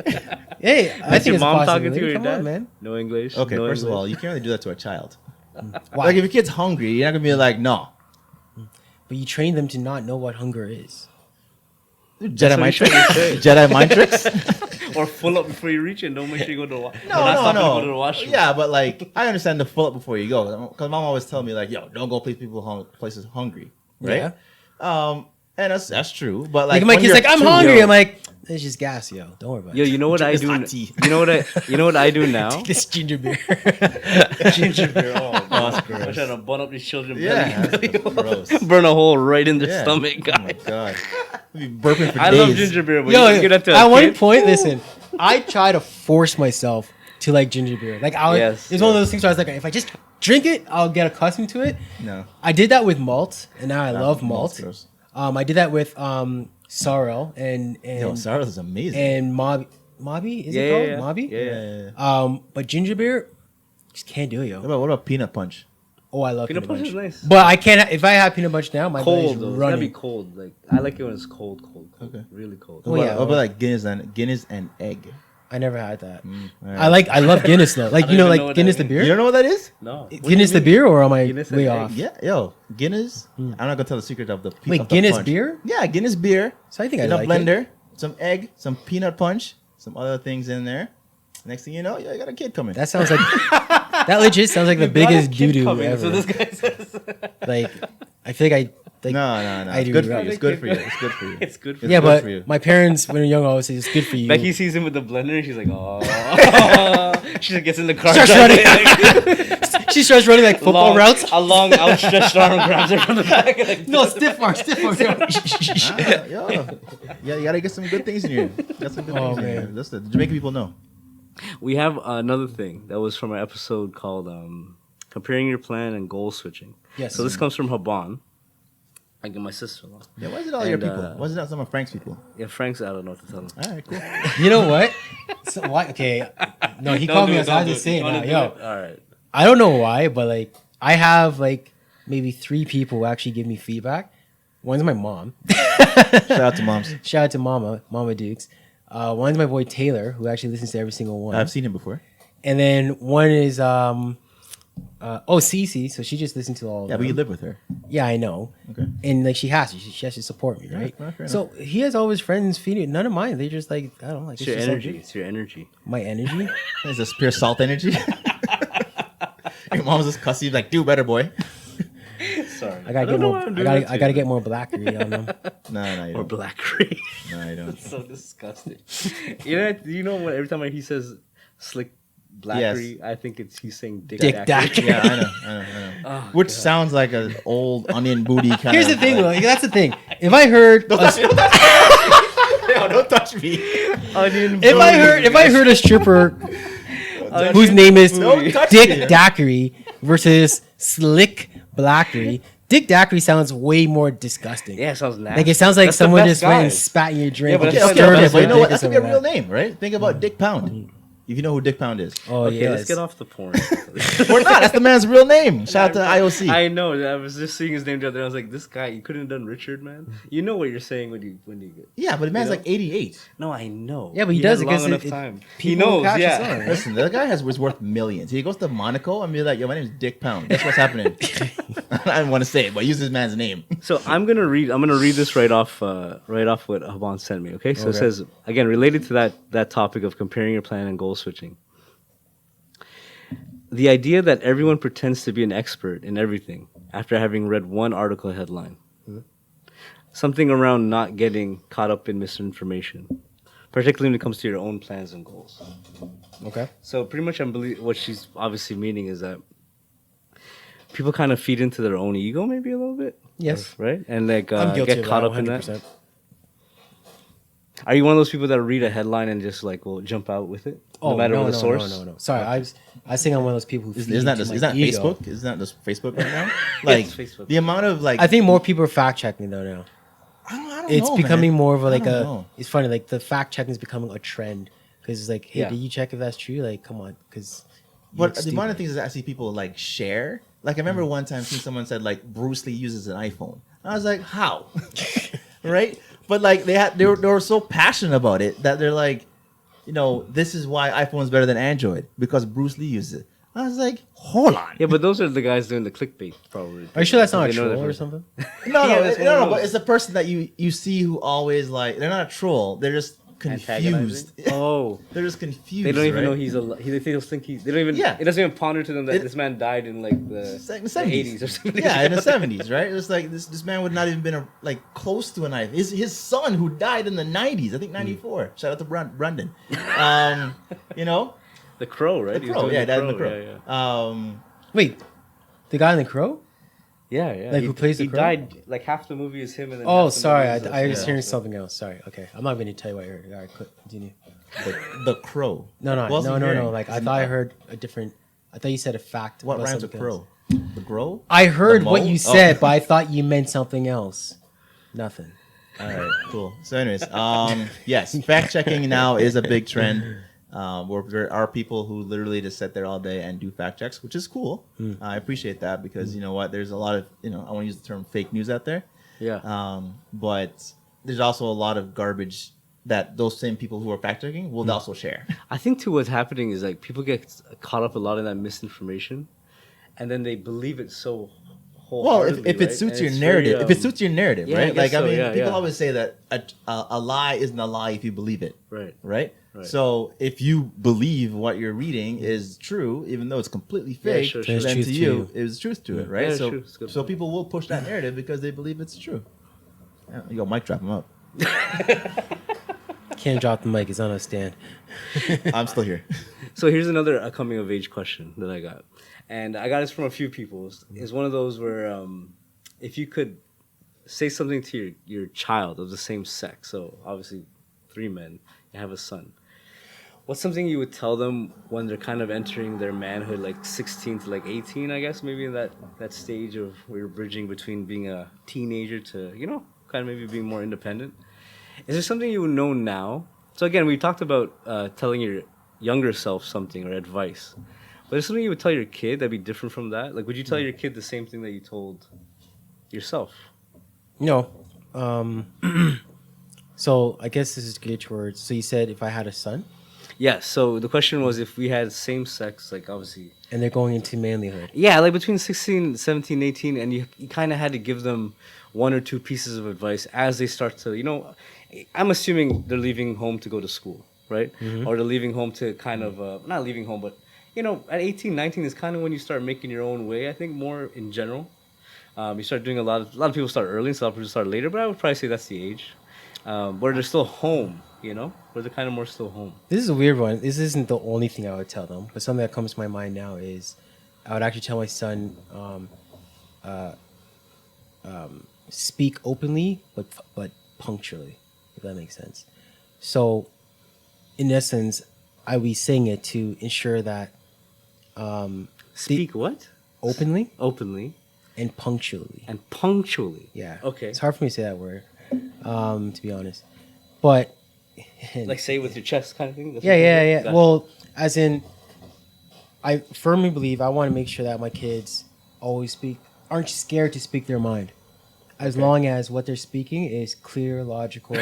Hey, I think your it's mom talking to you, or your Come dad? on, man. No English. Okay, no first English. of all, you can't really do that to a child. Why? Like if your kid's hungry, you're not gonna be like, "No." But you train them to not know what hunger is. Jedi mind what tricks. you say. Jedi mind tricks. Or full up before you reach it. Don't make sure you go to the washroom. No. To the washroom. Yeah, but like I understand the fill up before you go, because mom always tell me like, yo, don't go places hungry, right? Yeah. And that's true. But Like like my when kid's you're like, I'm two- hungry. yo. I'm like, it's just gas, yo. Don't worry about Yo, it. you know what I It's do? hot tea. You know what I do now? This ginger beer. Ginger beer. Oh, that's I'm gross. trying to bun up these children. Yeah, that's gross. Burn a hole right in their Yeah. stomach, Oh my guys. god, we be burping for I days. love ginger beer, but Yo, you give that to at a one kid? point, listen, I try to force myself to like ginger beer. Like I was, Yes, it's one of those things where I was like, if I just drink it, I'll get accustomed to it. No, I did that with malt, and now I love malt's malt. gross. I did that with sorrel and Yo, Sarah's is amazing. and Mobby. Is Yeah, it called yeah, Mobby? yeah. But ginger beer, just can't do it, yo. What about peanut punch? Oh, I love Peanut punch is nice. But I can't. If I have peanut punch now, my body's Cold though. It's gotta be running. cold. Like I like it when it's cold. Okay. Really cold. Oh, yeah. What about like Guinness and egg? I never had that. Alright. I love Guinness though. Like I you don't know, even know like what Guinness that the means. beer. You don't know what that is? No. Guinness the beer, or am I Guinness and way egg. off? Yeah, yo, Guinness. I'm not gonna tell the secret of the Wait, of the Guinness punch. beer? Yeah, Guinness beer. So I think I In a like blender, it. some egg, some peanut punch, some other things in there. Next thing you know, you got a kid coming. That sounds like that legit sounds like the biggest doo doo ever. So this guy says. Like I feel like no. I It's do good for right. you. It's good for you. It's good for you. It's good for yeah, good but for you. my parents when they were young always say it's good for you. Becky sees him with the blender and she's like, oh. She just gets in the car. Starts driving, running. like, She starts running like football routes. A long outstretched arm grabs her from the back. Like, No, stiff arm. Yeah, you gotta get some good things in here. Got some good Oh, things in here. man. That's the Jamaican people know. We have another thing that was from our episode called Comparing Your Plan and Goal Switching. Yes. So this comes from Haban. I get my sister-in-law. Yeah, why is it all your And, people? Why is it not some of Frank's people? Yeah, Frank's, I don't know what to tell him. All right, cool. You know what? So why? Okay, no, he called me. I have to say it now. Yo, All right. I don't know why, but like I have like maybe 3 people who actually give me feedback. One's my mom. Shout out to moms. Shout out to Mama Dukes. One's my boy Taylor, who actually listens to every single one. I've seen him before. And then one is Cece, so she just listened to all. Yeah, of but you them. live with her. Yeah, I know. Okay. And like she has to, she has to support me, right? Yeah, fair So he has all his friends feeding. None of mine. They just like I don't know, like It's your just energy. like It's your energy. my energy. It's this pure salt energy. Your mom's just cussing you like, do better, boy. Sorry. I gotta don't get know more. why I'm I doing gotta, that to I gotta you. get more blackery on them. No, you Or don't. blackberry. No, you don't. So disgusting. You know what? Every time he says slick blackberry, I think he's saying dick, Dick daiquiri. daiquiri. Yeah, I know. Oh, Which God. sounds like an old onion booty kind Here's of. the thing, though. That's the thing. If I heard, Don't touch me. Onion if I heard a stripper whose name is Don't touch Dick me. Daiquiri versus Slick Blackery, Dick Daiquiri sounds way more disgusting. Yeah, it sounds nasty. Like it sounds like That's the someone best just went and guys. spat in your drink. Yeah, but and that's just not- stirred yeah, it but you with know dick what? or That could be a something real like name, right? Think about Dick Pound. If you know who Dick Pound is. Oh Okay, yes. let's get off the porn. Or not. That's the man's real name. Shout out to IOC. I know. I was just seeing his name the other day. I was like, this guy, you couldn't have done Richard, man. You know what you're saying when you get. Yeah, but the man's You know? like 88. No, I know. Yeah, but he does had it 'cause long enough it- time. He people knows. catch his Yeah. on, right? Listen, the guy was worth millions. He goes to Monaco and be like, yo, my name is Dick Pound. That's what's happening. I don't want to say it, but use this man's name. So I'm gonna read this right off what Haban sent me. Okay, so it Okay. says again related to that topic of comparing your plan and goal switching. The idea that everyone pretends to be an expert in everything after having read one article headline. Something around not getting caught up in misinformation, particularly when it comes to your own plans and goals. Okay. So pretty much, what she's obviously meaning is that people kind of feed into their own ego, maybe a little bit. Yes. Right, and like I'm guilty get of caught that, up in that. 100%. Are you one of those people that read a headline and just like will jump out with it, no matter the source? No. Sorry, I think I'm one of those people who feed Isn't that into is my that ego. Facebook? Isn't that just Facebook right now? Like It's Facebook. the amount of like I think more people are fact checking though now. I don't It's know, becoming man. more of a, like I don't a. know. It's funny, like the fact checking is becoming a trend because it's like, hey, Yeah. did you check if that's true? Like, come on, because. But the amount of things that I see people like share. Like I Mm. remember one time seeing someone said like Bruce Lee uses an iPhone. I was like, how? Right? But like they were so passionate about it that they're like, you know, this is why iPhone is better than Android because Bruce Lee uses it. I was like, hold on. Yeah, but those are the guys doing the clickbait, probably. Are you sure that's not a They know troll that or person. something? No, Yeah, that's one no, of no. those. But it's the person that you see who always like. They're not a troll. They're just confused. Antagonizing? Oh. They're just confused. They don't even right? know he's alive. They just think he. They don't even. Yeah. It doesn't even ponder to them that It- this man died in like the, It's like the the 70s. 80s or something. Yeah, in the 70s, right? It's like this man would not even been close to a knife. His son who died in the 90s, I think 94. Shout out to Brendan. You know, The Crow, right? the He was Crow. doing Yeah, died in the Crow. Yeah, yeah. Wait, the guy in the Crow? Yeah, yeah. Like, who plays the He Crow? died. Like half the movie is him, and then Oh, half the sorry, movie is I was yeah. hearing something else. Sorry. Okay, I'm not going to tell you what I heard. All right, continue. The Crow. No. What else are you No. hearing? Like, I thought I heard a different. I thought you said a fact. What about rhymes with something Crow? else. The Grow? I heard The what Mo? you Oh. said, but I thought you meant something else. Nothing. All right, cool. So, anyways, yes, fact checking now is a big trend. Where there are people who literally just sit there all day and do fact checks, which is cool. I appreciate that because you know what, there's a lot of I want to use the term fake news out there. Yeah. But there's also a lot of garbage that those same people who are fact checking will also share. I think too what's happening is like people get caught up a lot in that misinformation, and then they believe it so Well, wholeheartedly. if it right? suits And your it's narrative, very, if it suits your narrative, yeah, I right? guess Like, so, I mean, yeah, people yeah. always say that a lie isn't a lie if you believe it, right. right? Right. So if you believe what you're reading is true, even though it's completely Yeah, fake, sure, sure. then There's to truth to you, you. it is truth to it, right? Yeah, so true. It's a good so point. people will push that narrative because they believe it's true. Yeah, you go, mic drop him up. Can't drop the mic. It's on a stand. I'm still here. So here's another coming of age question that I got, and I got this from a few people. It's one of those where if you could say something to your child of the same sex, so obviously 3 men, you have a son. What's something you would tell them when they're kind of entering their manhood, like 16 to like 18, I guess, maybe in that stage of where you're bridging between being a teenager to, kind of maybe being more independent? Is there something you would know now? So again, we talked about telling your younger self something or advice. But is something you would tell your kid that'd be different from that? Like, would you tell your kid the same thing that you told yourself? No. So I guess this is geared towards. So you said if I had a son, Yeah, so the question was if we had same sex, like obviously. and they're going into manlyhood. Yeah, like between 16, 17, 18, and you kind of had to give them 1 or 2 pieces of advice as they start to, I'm assuming they're leaving home to go to school, right? Or they're leaving home to kind of, not leaving home, but, at 18, 19 is kind of when you start making your own way, I think, more in general. You start doing a lot of people start early, and a lot of people start later, but I would probably say that's the age. Where they're still home, where they're kind of more still home. This is a weird one. This isn't the only thing I would tell them, but something that comes to my mind now is I would actually tell my son, speak openly, but punctually, if that makes sense. So, in essence, I would be saying it to ensure that Speak what? openly Openly and punctually. and punctually. Yeah. Okay. It's hard for me to say that word, to be honest. But Like say with your chest kind of thing? That's yeah, what you're yeah, saying? yeah. Gotcha. Well, as in, I firmly believe I want to make sure that my kids always aren't scared to speak their mind, as long as what they're speaking is clear, logical,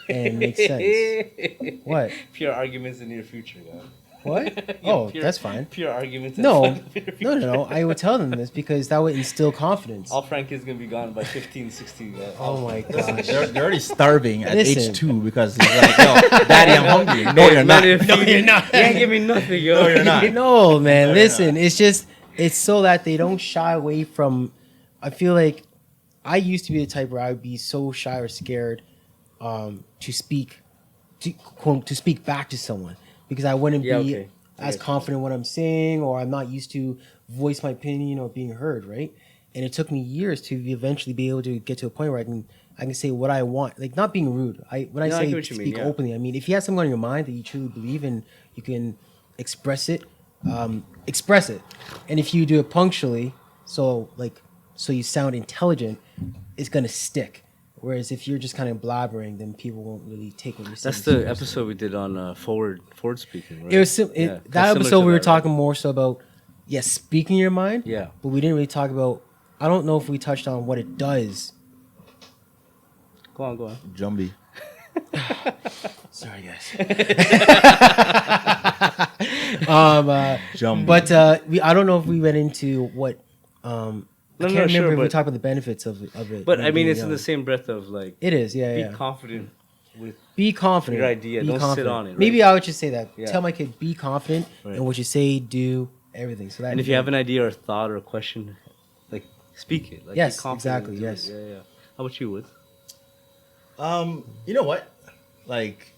and makes sense. What? Pure arguments in your future, guys. What? Yeah, Oh, pure- that's fine. Pure arguments. No, in your future. no. I would tell them this because that would instill confidence. All Frank is gonna be gone by 15, 16. Oh my gosh. They're already starving at Listen. age 2 because he's like, yo, daddy, I'm hungry. No, you're not. No, you're not. You ain't give me nothing, yo. No, you're not. No, man. No, you're Listen, not. it's so that they don't shy away from. I feel like I used to be the type where I would be so shy or scared to speak, to speak back to someone because I wouldn't Yeah, be okay. I as get you. confident in what I'm saying, or I'm not used to voice my opinion or being heard, right? And it took me years to eventually be able to get to a point where I can say what I want, like not being rude. When I No, I say get what you speak mean, yeah. openly, I mean if you have something on your mind that you truly believe in, you can express it, and if you do it punctually, so you sound intelligent, it's gonna stick. Whereas if you're just kind of blabbering, then people won't really take what you're saying. That's the seriously. episode we did on forward speaking, right? It was Yeah, that kinda episode similar we to were that, talking more so about speaking your mind. Yeah. But we didn't really talk about. I don't know if we touched on what it does. Go on. Jumbie. Sorry, guys. Jumbo. But I don't know if we went into what. I No, can't no, remember sure, if we but- talked about the benefits of it. But when I mean, being it's in young. the same breath of like, It is, yeah, be yeah. confident with. Be confident. Your idea. Be Don't sit confident. on it, right? Maybe I would just say that. Yeah. Tell my kid, be confident Right. in what you say, do, everything. So that. And if you have an idea or a thought or a question, like speak it. Like, Yes, be confident exactly, to it. yes. Yeah, yeah. How about you, Wood? You know what? Like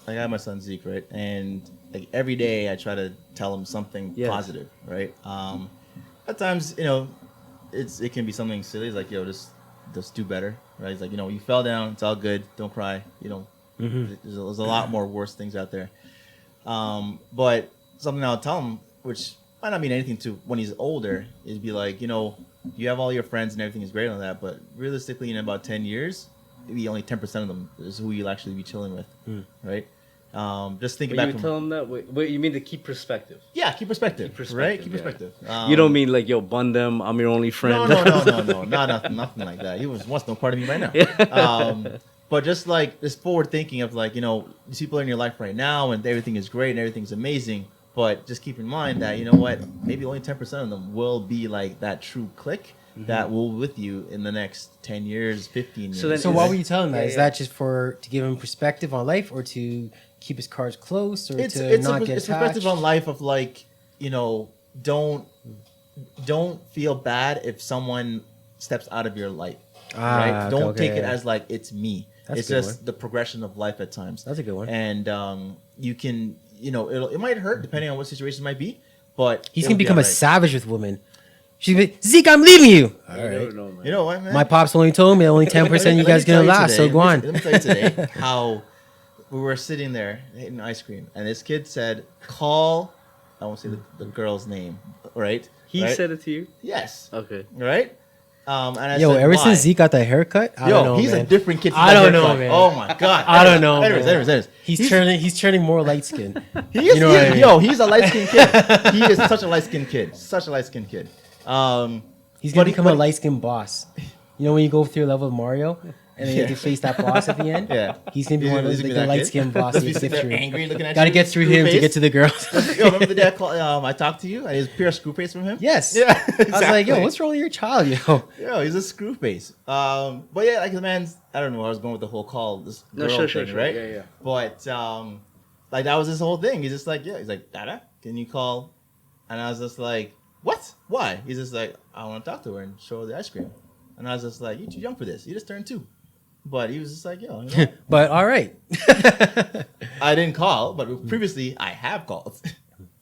I have my son Zeke, right? And like every day I try to tell him something Yes. positive, right? At times, it can be something silly, it's like, just do better, right? It's like, you fell down, it's all good, don't cry, there's a lot more worse things out there. But something I'll tell him, which might not mean anything to when he's older, is be like, you have all your friends and everything is great on that, but realistically, in about 10 years, maybe only 10% of them is who you'll actually be chilling with, right? Just think But back you would tell them that? Wait, you mean to keep perspective? yeah, keep perspective, right? Keep yeah. perspective. You don't mean like, yo, bun them, I'm your only friend. No, nothing like that. He wants no part of me right now. But just like this forward thinking of like, these people are in your life right now and everything is great and everything's amazing. But just keep in mind that, maybe only 10% of them will be like that true click that will be with you in the next 10 years, 15 years. So then So is- why were you telling that? Yeah, Is yeah. that just to give him perspective on life, or to keep his cards close, or it's to it's not a, get it's attached? perspective on life of like, don't feel bad if someone steps out of your life, right? okay, Don't okay, take it yeah. as like it's me. That's It's a good just one. the progression of life at times. That's a good one. And you can, it might hurt depending on what situation it might be, but He's it'll gonna be become a alright. savage with women. She's gonna be, Zeke, I'm leaving you. All You never right. know, man. You know what, man? My pops only told me that only 10% you Let me guys tell gonna you last. today- So go on. Let me tell you today how we were sitting there eating ice cream, and this kid said, "Call." I won't say the girl's name, right? He Right? said it to you? Yes. Okay. Right. And I Yo, said, ever "Why?" since Zeke got that haircut, I don't know, he's man. a different kid. since I that don't know, haircut. man. Oh my god. I don't know, Anyways, man. He's turning more light skinned. He is, You know he what is- I mean? Yo, he's a light skinned kid. He is such a light skinned kid. Such a light skinned kid. He's gonna become a but- light skinned boss. You know when you go through a level of Mario and then you Yeah. have to face that boss at the end? Yeah. He's gonna be one of those He's gonna like, be the that light skinned kid. boss Just you be get sitting there through. angry, looking at Gotta you, get through him to screw get to the girls. Yo, remember the dad called? I talked to you. I was pure screw face from him. Yes. Yeah. I was like, yo, exactly. what's wrong with your child, yo? Yo, he's a screw face. But yeah, like the man's. I don't know where I was going with the whole call. This No, girl sure, thing, right? Yeah, yeah. But like that was his whole thing. He's just like, yeah. He's like, Dada, can you call? And I was just like, what? Why? He's just like, I want to talk to her and show her the ice cream. And I was just like, you're too young for this. You just turned 2. But he was just like, yo, you know, But all right. I didn't call, but previously I have called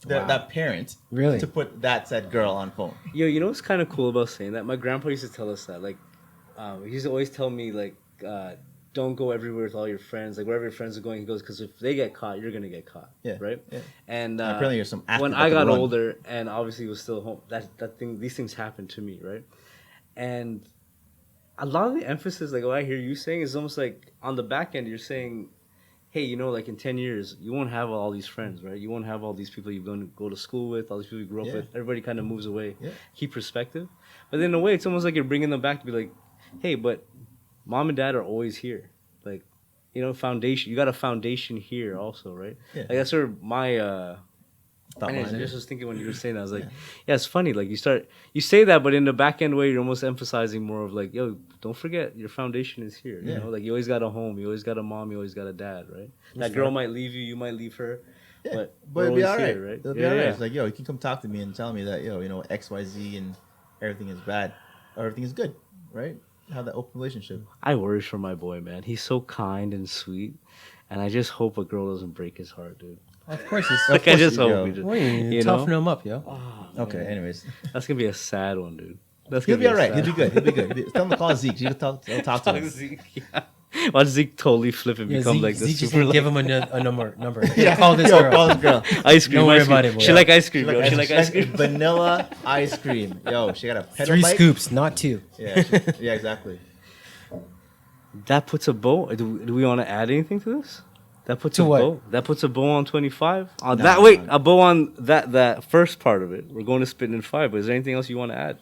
Wow. that parent Really? to put that said girl on phone. Yo, you know what's kind of cool about saying that? My grandpa used to tell us that. Like, he used to always tell me, like, don't go everywhere with all your friends. Like, wherever your friends are going, he goes, because if they get caught, you're going to get caught. Yeah, Right? yeah. And apparently you're some athlete when that I can got run. older and obviously was still home, these things happened to me, right? And a lot of the emphasis, like what I hear you saying, is almost like on the back end, you're saying, hey, like in 10 years, you won't have all these friends, right? You won't have all these people you're going to go to school with, all these people you grew up Yeah. with. Everybody kind of moves away. Yeah. Keep perspective. But then in a way, it's almost like you're bringing them back to be like, hey, but mom and dad are always here. Like, foundation. You got a foundation here also, right? Yeah. Like that's sort of my... Thought I behind it. just was thinking when you were saying that, I was like, yeah, it's funny. Like you say that, but in the back end way, you're almost emphasizing more of like, yo, don't forget your foundation is here. Yeah. Like you always got a home, you always got a mom, you always got a dad, right? That girl might leave you, you might leave her, Yeah, but but it'll we're be always all right. here, right? It'll be all right. It's like, yo, you can come talk to me and tell me that, X, Y, Z, and everything is bad, or everything is good, right? Have that open relationship. I worry for my boy, man. He's so kind and sweet, and I just hope a girl doesn't break his heart, dude. Of course it's Like I just you hope go. he just, Wait, toughen him up, yo. Okay, anyways. that's gonna be a sad one, dude. That's He'll gonna be all a right. sad He'll be good. He'll be good. Tell him to call Zeke. He'll talk to him. Zeke, yeah. Watch Zeke totally flip and Yeah, become Zeke, like this Zeke just super gonna give like, him a number. Yeah, call this Yo, girl. call this girl. ice cream. Don't worry ice cream. about it, boy. She like ice cream, She yo. She like ice cream. Vanilla ice cream. Yo, she got a pedal 3 bike. scoops, not 2. Yeah, yeah, exactly. That puts a bow. Do we want to add anything to this? That puts To a what? bow. That puts a bow on 25. On No, that no, wait, no. a bow on that first part of it. We're going to Spittin in 5. But is there anything else you want to add?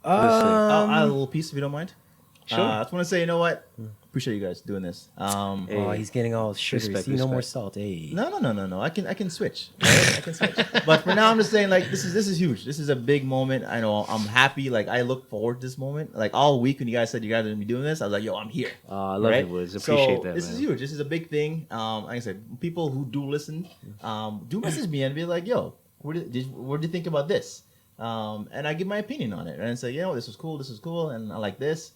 I'll add a little piece if you don't mind. Sure. I just want to say, you know what? appreciate you guys doing this. Oh, he's getting all sugary. Respect, See, no more respect. salt. Hey. No. I can switch. Right? I can switch. But for now, I'm just saying, like, this is huge. This is a big moment. I know I'm happy. Like, I look forward to this moment. Like, all week when you guys said you guys are gonna be doing this, I was like, yo, I'm here. I love Right? it, boys. Appreciate So that, this man. is huge. This is a big thing. Like I said, people who do listen, do message me and be like, yo, what do you think about this? And I give my opinion on it, and I say, you know, this was cool, and I like this.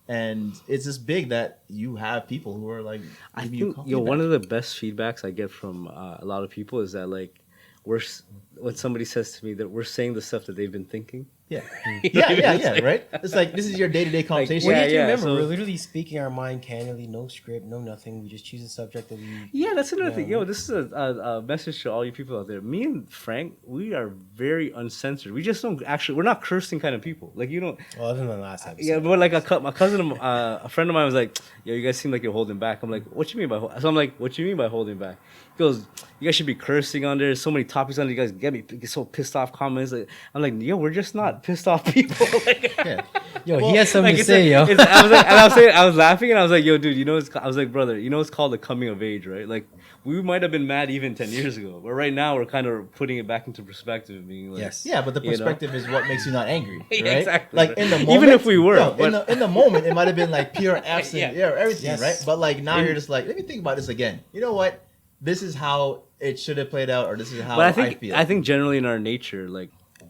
And it's just big that you have people who are like, I giving you think feedback. one of the best feedbacks I get from a lot of people is that like when somebody says to me that we're saying the stuff that they've been thinking. Yeah. You know what I mean? It's Yeah, like- right? It's like, this is your day-to-day conversation. Well, you Yeah, have to yeah, remember, so- we're literally speaking our mind candidly, no script, no nothing. We just choose a subject that we. Yeah, that's another thing. Yeah. Yo, this is a message to all you people out there. Me and Frank, we are very uncensored. We just don't actually. We're not cursing kind of people. Like you don't. Well, other than the last episode. Yeah, but like my cousin, a friend of mine was like, "Yo, you guys seem like you're holding back." I'm like, "What you mean by?" So I'm like, "What you mean by holding back?" He goes, "You guys should be cursing on there. So many topics on there. You guys get so pissed off comments." Like, I'm like, "Yo, we're just not pissed off people." Like, Yeah. Yo, well, he has something like, to it's say, like- yo. it's- I was like, and I was saying, I was laughing, and I was like, "Yo, dude, you know, I was like, brother, you know, it's called the coming of age, right? Like, we might have been mad even 10 years ago, but right now we're kind of putting it back into perspective, being like, Yes. Yeah, but the You know? perspective is what makes you not angry, right? Yeah, exactly, Like right. in the Even moment, if we were, yo, but- in the moment, it might have been like pure absent, Yeah. everything, Yes. right? But like now you're just like, let me think about this again. You know what? This is how it should have played out, or this is how But I think feel. generally in our nature, like,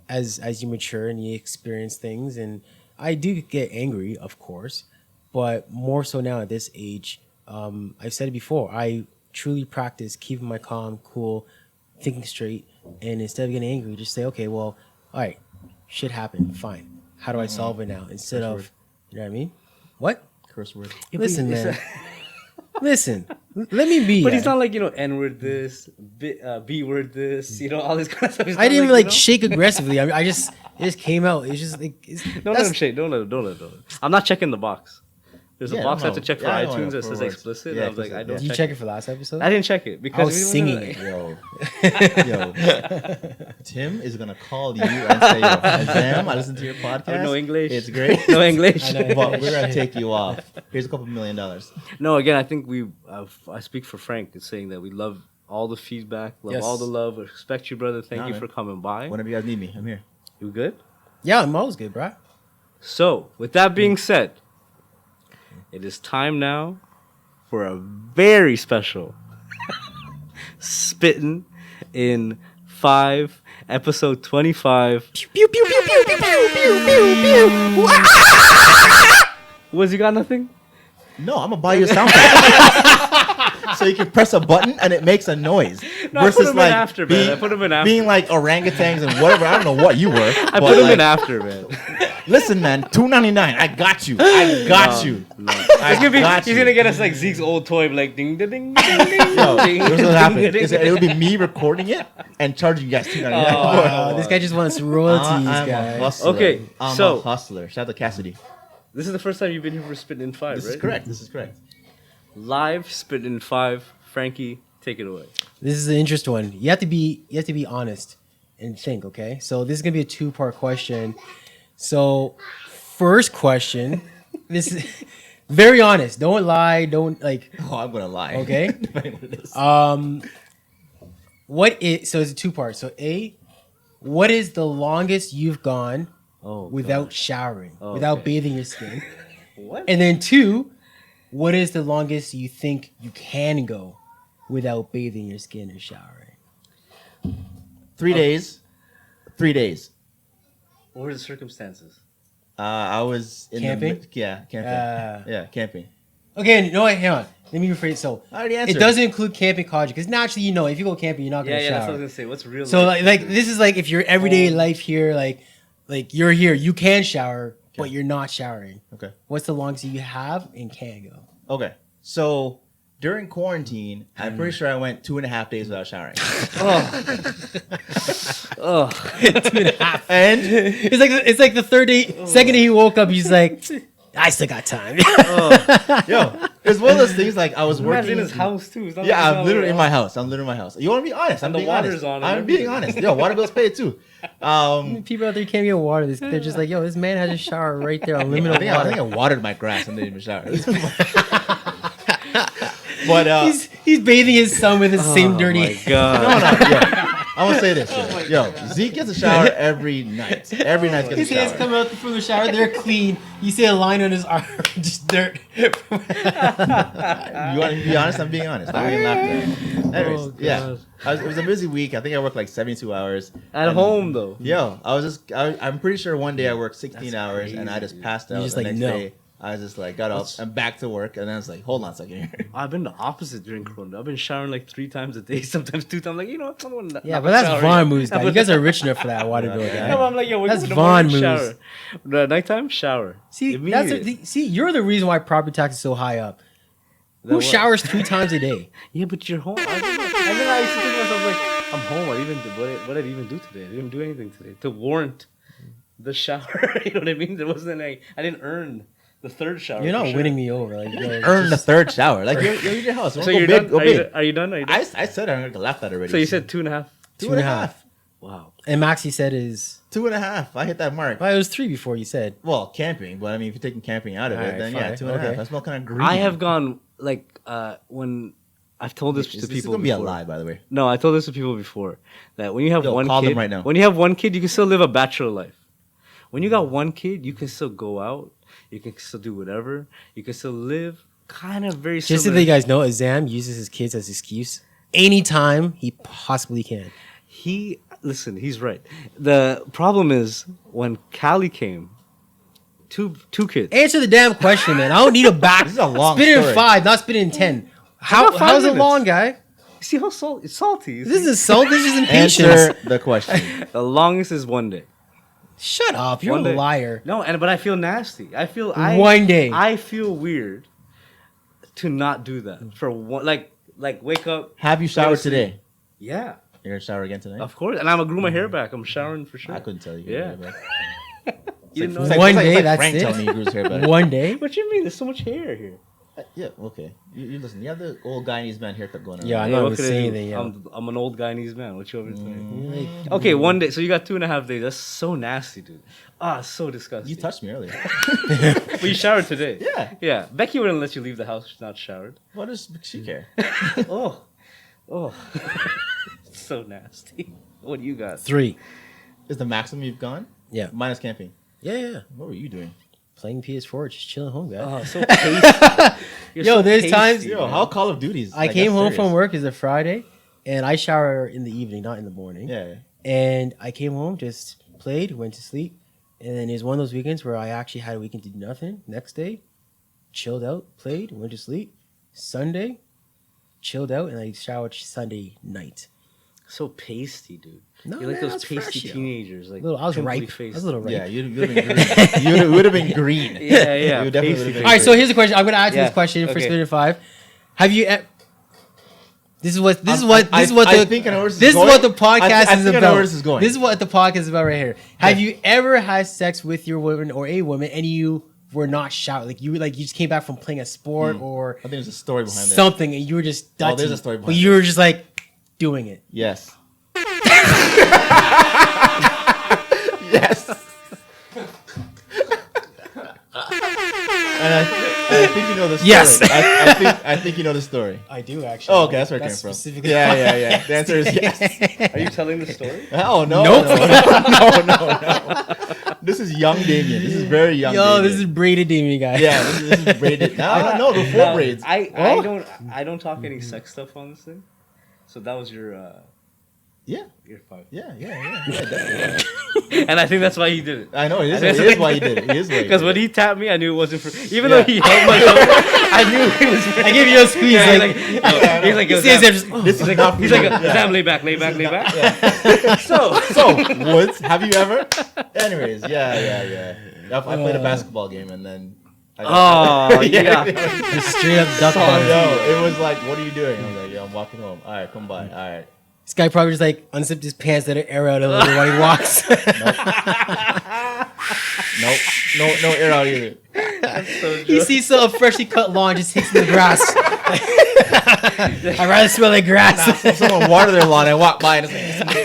As you mature and you experience things, and I do get angry, of course, but more so now at this age. I've said it before. I truly practice keeping my calm, cool, thinking straight, and instead of getting angry, just say, okay, well, all right, shit happened, fine. How do I solve it now? Instead Curse of, word. you know what I mean? What? curse word. Listen, it's man. Listen, let me be. but yeah. he's not like, you know, N word this, B word this, you know, all this kind of stuff. He's I not didn't even you like know? shake aggressively. I mean, it just came out. It's just like Don't let that's- him shake. Don't let him. I'm not checking the box. There's a Yeah, box I no. have to check for Yeah, I know, iTunes that for says words. explicit. Yeah, I was like, I explicit, don't. Did you check check it for last episode? I didn't check it because I was we wasn't singing like- it. Yo, Tim is gonna call you and say, "Yo, Sam, I listen to your podcast. I don't know English. It's great, No English. I know. but we're gonna take you off. Here's a couple $1 million. No, again, I think I speak for Frank in saying that we love all the feedback, love Yes. all the love, respect you, brother. Thank Nah, you man. for coming by. Whenever you guys need me, I'm here. You good? Yeah, I'm always good, bro. So, with that being said, it is time now for a very special Spittin' in 5, episode 25. Pew pew pew pew pew pew pew. Was you got nothing? No, I'm gonna buy you a soundtrack. So you can press a button and it makes a noise. No, I put him in after, man. I put him in after. Being like orangutans and whatever. I don't know what you were. I put him in after, man. Listen, man, $2.99. I got you. I got you. No. I got He's you. gonna get us like Zeke's old toy, like ding ding ding ding ding. Yo, ding, here's what ding, happened. ding, It would be me recording it and charging you guys $2.99. Wow, this guy just wants royalties, I'm a guy. hustler. Okay, I'm so- a hustler. Shout out to Cassidy. This is the first time you've been here for Spittin' in 5, This right? is correct. This is correct. Live Spittin' in 5. Frankie, take it away. This is an interesting one. You have to be honest and think. Okay, so this is gonna be a 2-part question. So, first question. This is very honest. Don't lie. Don't like. Oh, I'm gonna lie. Okay. Depending what it is. What is so? It's a 2-part. So, A, what is the longest you've gone Oh, without showering, Oh, without okay. bathing your skin? What? And then 2, what is the longest you think you can go without bathing your skin or showering? 3 days. 3 days. What were the circumstances? I was in Camping? camping. Yeah, camping. Okay, no, wait, hang on. Let me rephrase. So, I already answered. it doesn't include camping cottage because naturally, you know, if you go camping, you're not Yeah, gonna that's what I shower. was gonna say. What's real? So, life? like this is like if your everyday life here, like you're here, you can shower, but you're not showering. Okay. What's the longest you have and can go? Okay. So during quarantine, I'm pretty sure I went 2.5 days without showering. oh, And It's like the third day, second day he woke up, he's like, I still got time. Yo, it's one of those things. Like I was Man's working in his house too. It's not Yeah, like I'm literally in my house. I'm literally in my house. You want to be honest? I'm And the being water's honest. on and I'm being everything. honest. Yo, water bill's paid too. People out there can't get water. They're just like, yo, this man has a shower right there, I unlimited think water. I watered my grass and didn't even shower. But He's bathing his son with the same dirty. Oh my god. no, yo, I'm gonna say this. Yo, Zeke gets a shower every night. Every night His gets a hands shower. come out from the shower. They're clean. You see a line on his arm, just dirt. You want to be honest? I'm being honest. I'm being laughed at. Anyways, Oh, yeah. God. It was a busy week. I think I worked like 72 hours. At And- home though. Yo, I'm pretty sure one day I worked 16 hours and I crazy, just dude. passed You're out. just The like, next no. day, I was just like, got up and back to work. And then I was like, hold on a second here. I've been the opposite during Corona. I've been showering like 3 times a day, sometimes 2 times. Like, you know what? I don't wanna Yeah, not but that's shower Vaughn yet. moves, guys. You guys are rich enough for that water bill, Yeah. guy. No, I'm like, yo, wake That's up in the Vaughn morning, moves. shower. The nighttime, shower. See, Immediate. see, you're the reason why property tax is so high up. Then Who what? showers 3 times a day? Yeah, but you're home. I don't know. And then I used to think to myself, like, I'm home. What did I even do today? I didn't do anything today to warrant the shower. You know what I mean? There wasn't any. I didn't earn the third shower. You're for not sure. winning me over. Like, yo, Earn the third shower. Like, you're in your house. So Go you're big, done? Go Are you, big. are you done? Are you done? I said I'm going to laugh at it already. So you said 2.5. two and a half. Wow. And Maxie said is, 2.5. I hit that mark. well, it was 3 before you said. Well, camping, but I mean, if you're taking camping out of it, Alright, then fine. yeah, 2.5. Okay. I smell kind of green. I have gone like when I've told this to This is people. gonna be a before. lie, by the way. No, I told this to people before that when you have Yo, one call kid, them right now. when you have one kid, you can still live a bachelor life. When you got one kid, you can still go out, you can still do whatever, you can still live kind of very Just so similar. that you guys know, Azam uses his kids as excuse anytime he possibly can. He's right. The problem is when Callie came, two kids. Answer the damn question, man. I don't need a back. This is a long Spit in story. 5, not spit in 10. got 5 How's it minutes. long, guy? You see how it's salty. You This see? is salt. This is impatience. Answer the question. The longest is 1 day. Shut up. You're One a day. liar. No, but I feel nasty. I feel 1 day. I feel weird to not do that for one. Like wake up. Have you showered today? Yeah, You're gonna shower again tonight? of course. And I'm gonna groom my hair back. I'm showering for sure. I couldn't tell you. Yeah. You didn't know It's that? One it's day, it's that's Frank it? telling me he grew his hair back. 1 day? What you mean? There's so much hair here. Yeah, okay. You listen. You have the old Guyanese man haircut going on. Yeah, I Hey, know. what I'm could I saying do? that, yeah. I'm an old Guyanese man. What you over Mm. Like, Okay, 1 day. So you got 2.5 days. That's so nasty, dude. So disgusting. You touched me earlier. But you showered today. Yeah. Yeah. Becky wouldn't let you leave the house not showered. What does she care? Oh. So nasty. What do you got? 3. Is the maximum you've gone? Yeah. Minus camping. Yeah. What were you doing? Playing PS4, just chilling home, guy. Oh, so tasty. You're Yo, so there's pasty, times- Yo, man. how Call of Duty's? I like, came that's home serious. from work. It's a Friday, and I shower in the evening, not in the morning. Yeah. And I came home, just played, went to sleep, and then it was one of those weekends where I actually had a weekend to do nothing. Next day, chilled out, played, went to sleep. Sunday, chilled out, and I showered Sunday night. So pasty, dude. No, You're like man, those that's pasty fresh, yo. teenagers. Like I was pimply ripe. I faced. was a little ripe. Yeah, you'd have been green. You would have been green. Yeah, yeah. You definitely pasty would've been All right, so here's the question. I'm going to ask you Yeah, this question for okay. Spittin 5. Have you? This is what I the think I know where this is this is going. what the podcast I is think I about. know where this is going. This is what the podcast is about right here. Have you ever had sex with your woman or a woman and you were not showered? Like you just came back from playing a sport or I think there's a story behind that. something and you were just Oh, dutty, there's a story but behind you were just like doing it. Yes. Yes. And I think you know the story. Yes. I think you know the story. I do actually. Oh, okay, that's where it came from. specifically Yeah. The answer is yes. Are you telling the story? Oh no, Nope. no. This is young Damion. This is very young. Yo, Damion. this is braided Damien guy. yeah. This is braided. No, before braids. I don't talk any sex stuff on this thing. So that was your Yeah, 5. yeah. Definitely. And I think that's why he did it. I know it I think is why you did it. It is why. Because when he tapped me, I knew it wasn't for. Even though he held my shoulder, I knew it was. For, I gave you a squeeze. Yeah, like, he's like, yo, you see his Sam, just, oh. this is not for he's you. like, Sam, lay back. So Woods, have you ever? Anyways, yeah. I played a basketball game and then. Oh yeah. just straight up duck Oh on. no! It was like, what are you doing? I was like, yeah, I'm walking home. All right, come by. All right. This guy probably just like unzipped his pants, let it air out a little bit while he walks. No air out either. He sees some freshly cut lawn, just hits the grass. I'd rather smell like grass. Nah, someone water their lawn and walk by and it's like,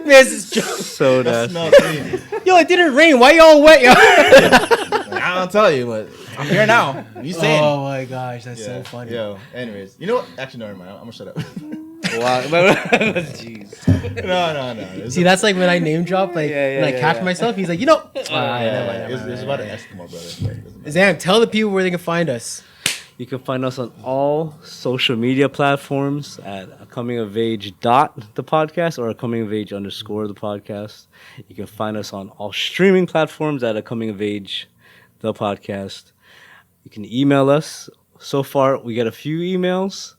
Man, this is joke. So that nasty. smells clean. Yo, it didn't rain. Why y'all wet, yo? I don't tell you, but I'm here now. You saying? Oh my gosh, that's so funny. Yo, anyways, you know what? Actually, no, never mind. I'm gonna shut up. Wow. Jeez. No. See, that's like when I name drop, like, capture myself. He's like, never mind, It's about an Eskimo, brother. Zam, tell the people where they can find us. You can find us on all social media platforms at a coming of age the podcast or a coming of age _ the podcast. You can find us on all streaming platforms at a coming of age the podcast. You can email us. So far, we get a few emails.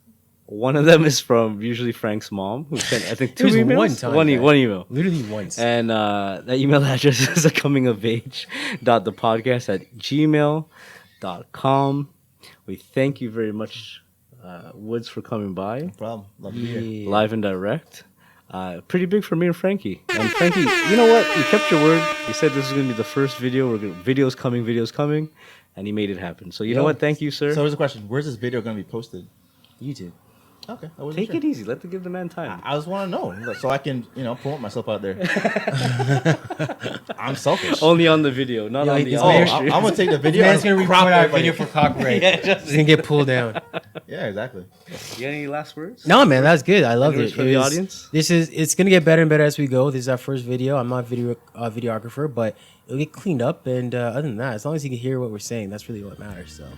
One of them is from usually Frank's mom, who sent, I think, 2 It was emails. one time, One man. email. Literally once. And that email address is a coming of age the podcast at gmail.com. We thank you very much, Woods, for coming by. No problem. Love to be here. Live and direct. Pretty big for me and Frankie. And Frankie, you know what? You kept your word. You said this is going to be the first video. Videos coming. And he made it happen. So you know what? Thank you, sir. So here's a question. Where's this video going to be posted? YouTube. Okay. I wasn't Take sure. it easy. Give the man time. I just want to know so I can, promote myself out there. I'm selfish. Only on the video, not on the this audio man- stream. I'm going to take the video Man's and gonna crop report our everybody. video for copyright. It's gonna get pulled down. Yeah, exactly. You got any last words? No, man, that's good. I loved Words it. for It the was- audience? It's gonna get better and better as we go. This is our first video. I'm not a videographer, but it'll get cleaned up. And other than that, as long as you can hear what we're saying, that's really what matters. So,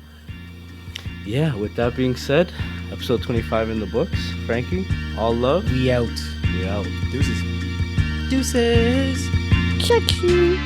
Yeah, with that being said, episode 25 in the books. Frankie, all love. we out. We out. Deuces. Deuces. Chucky.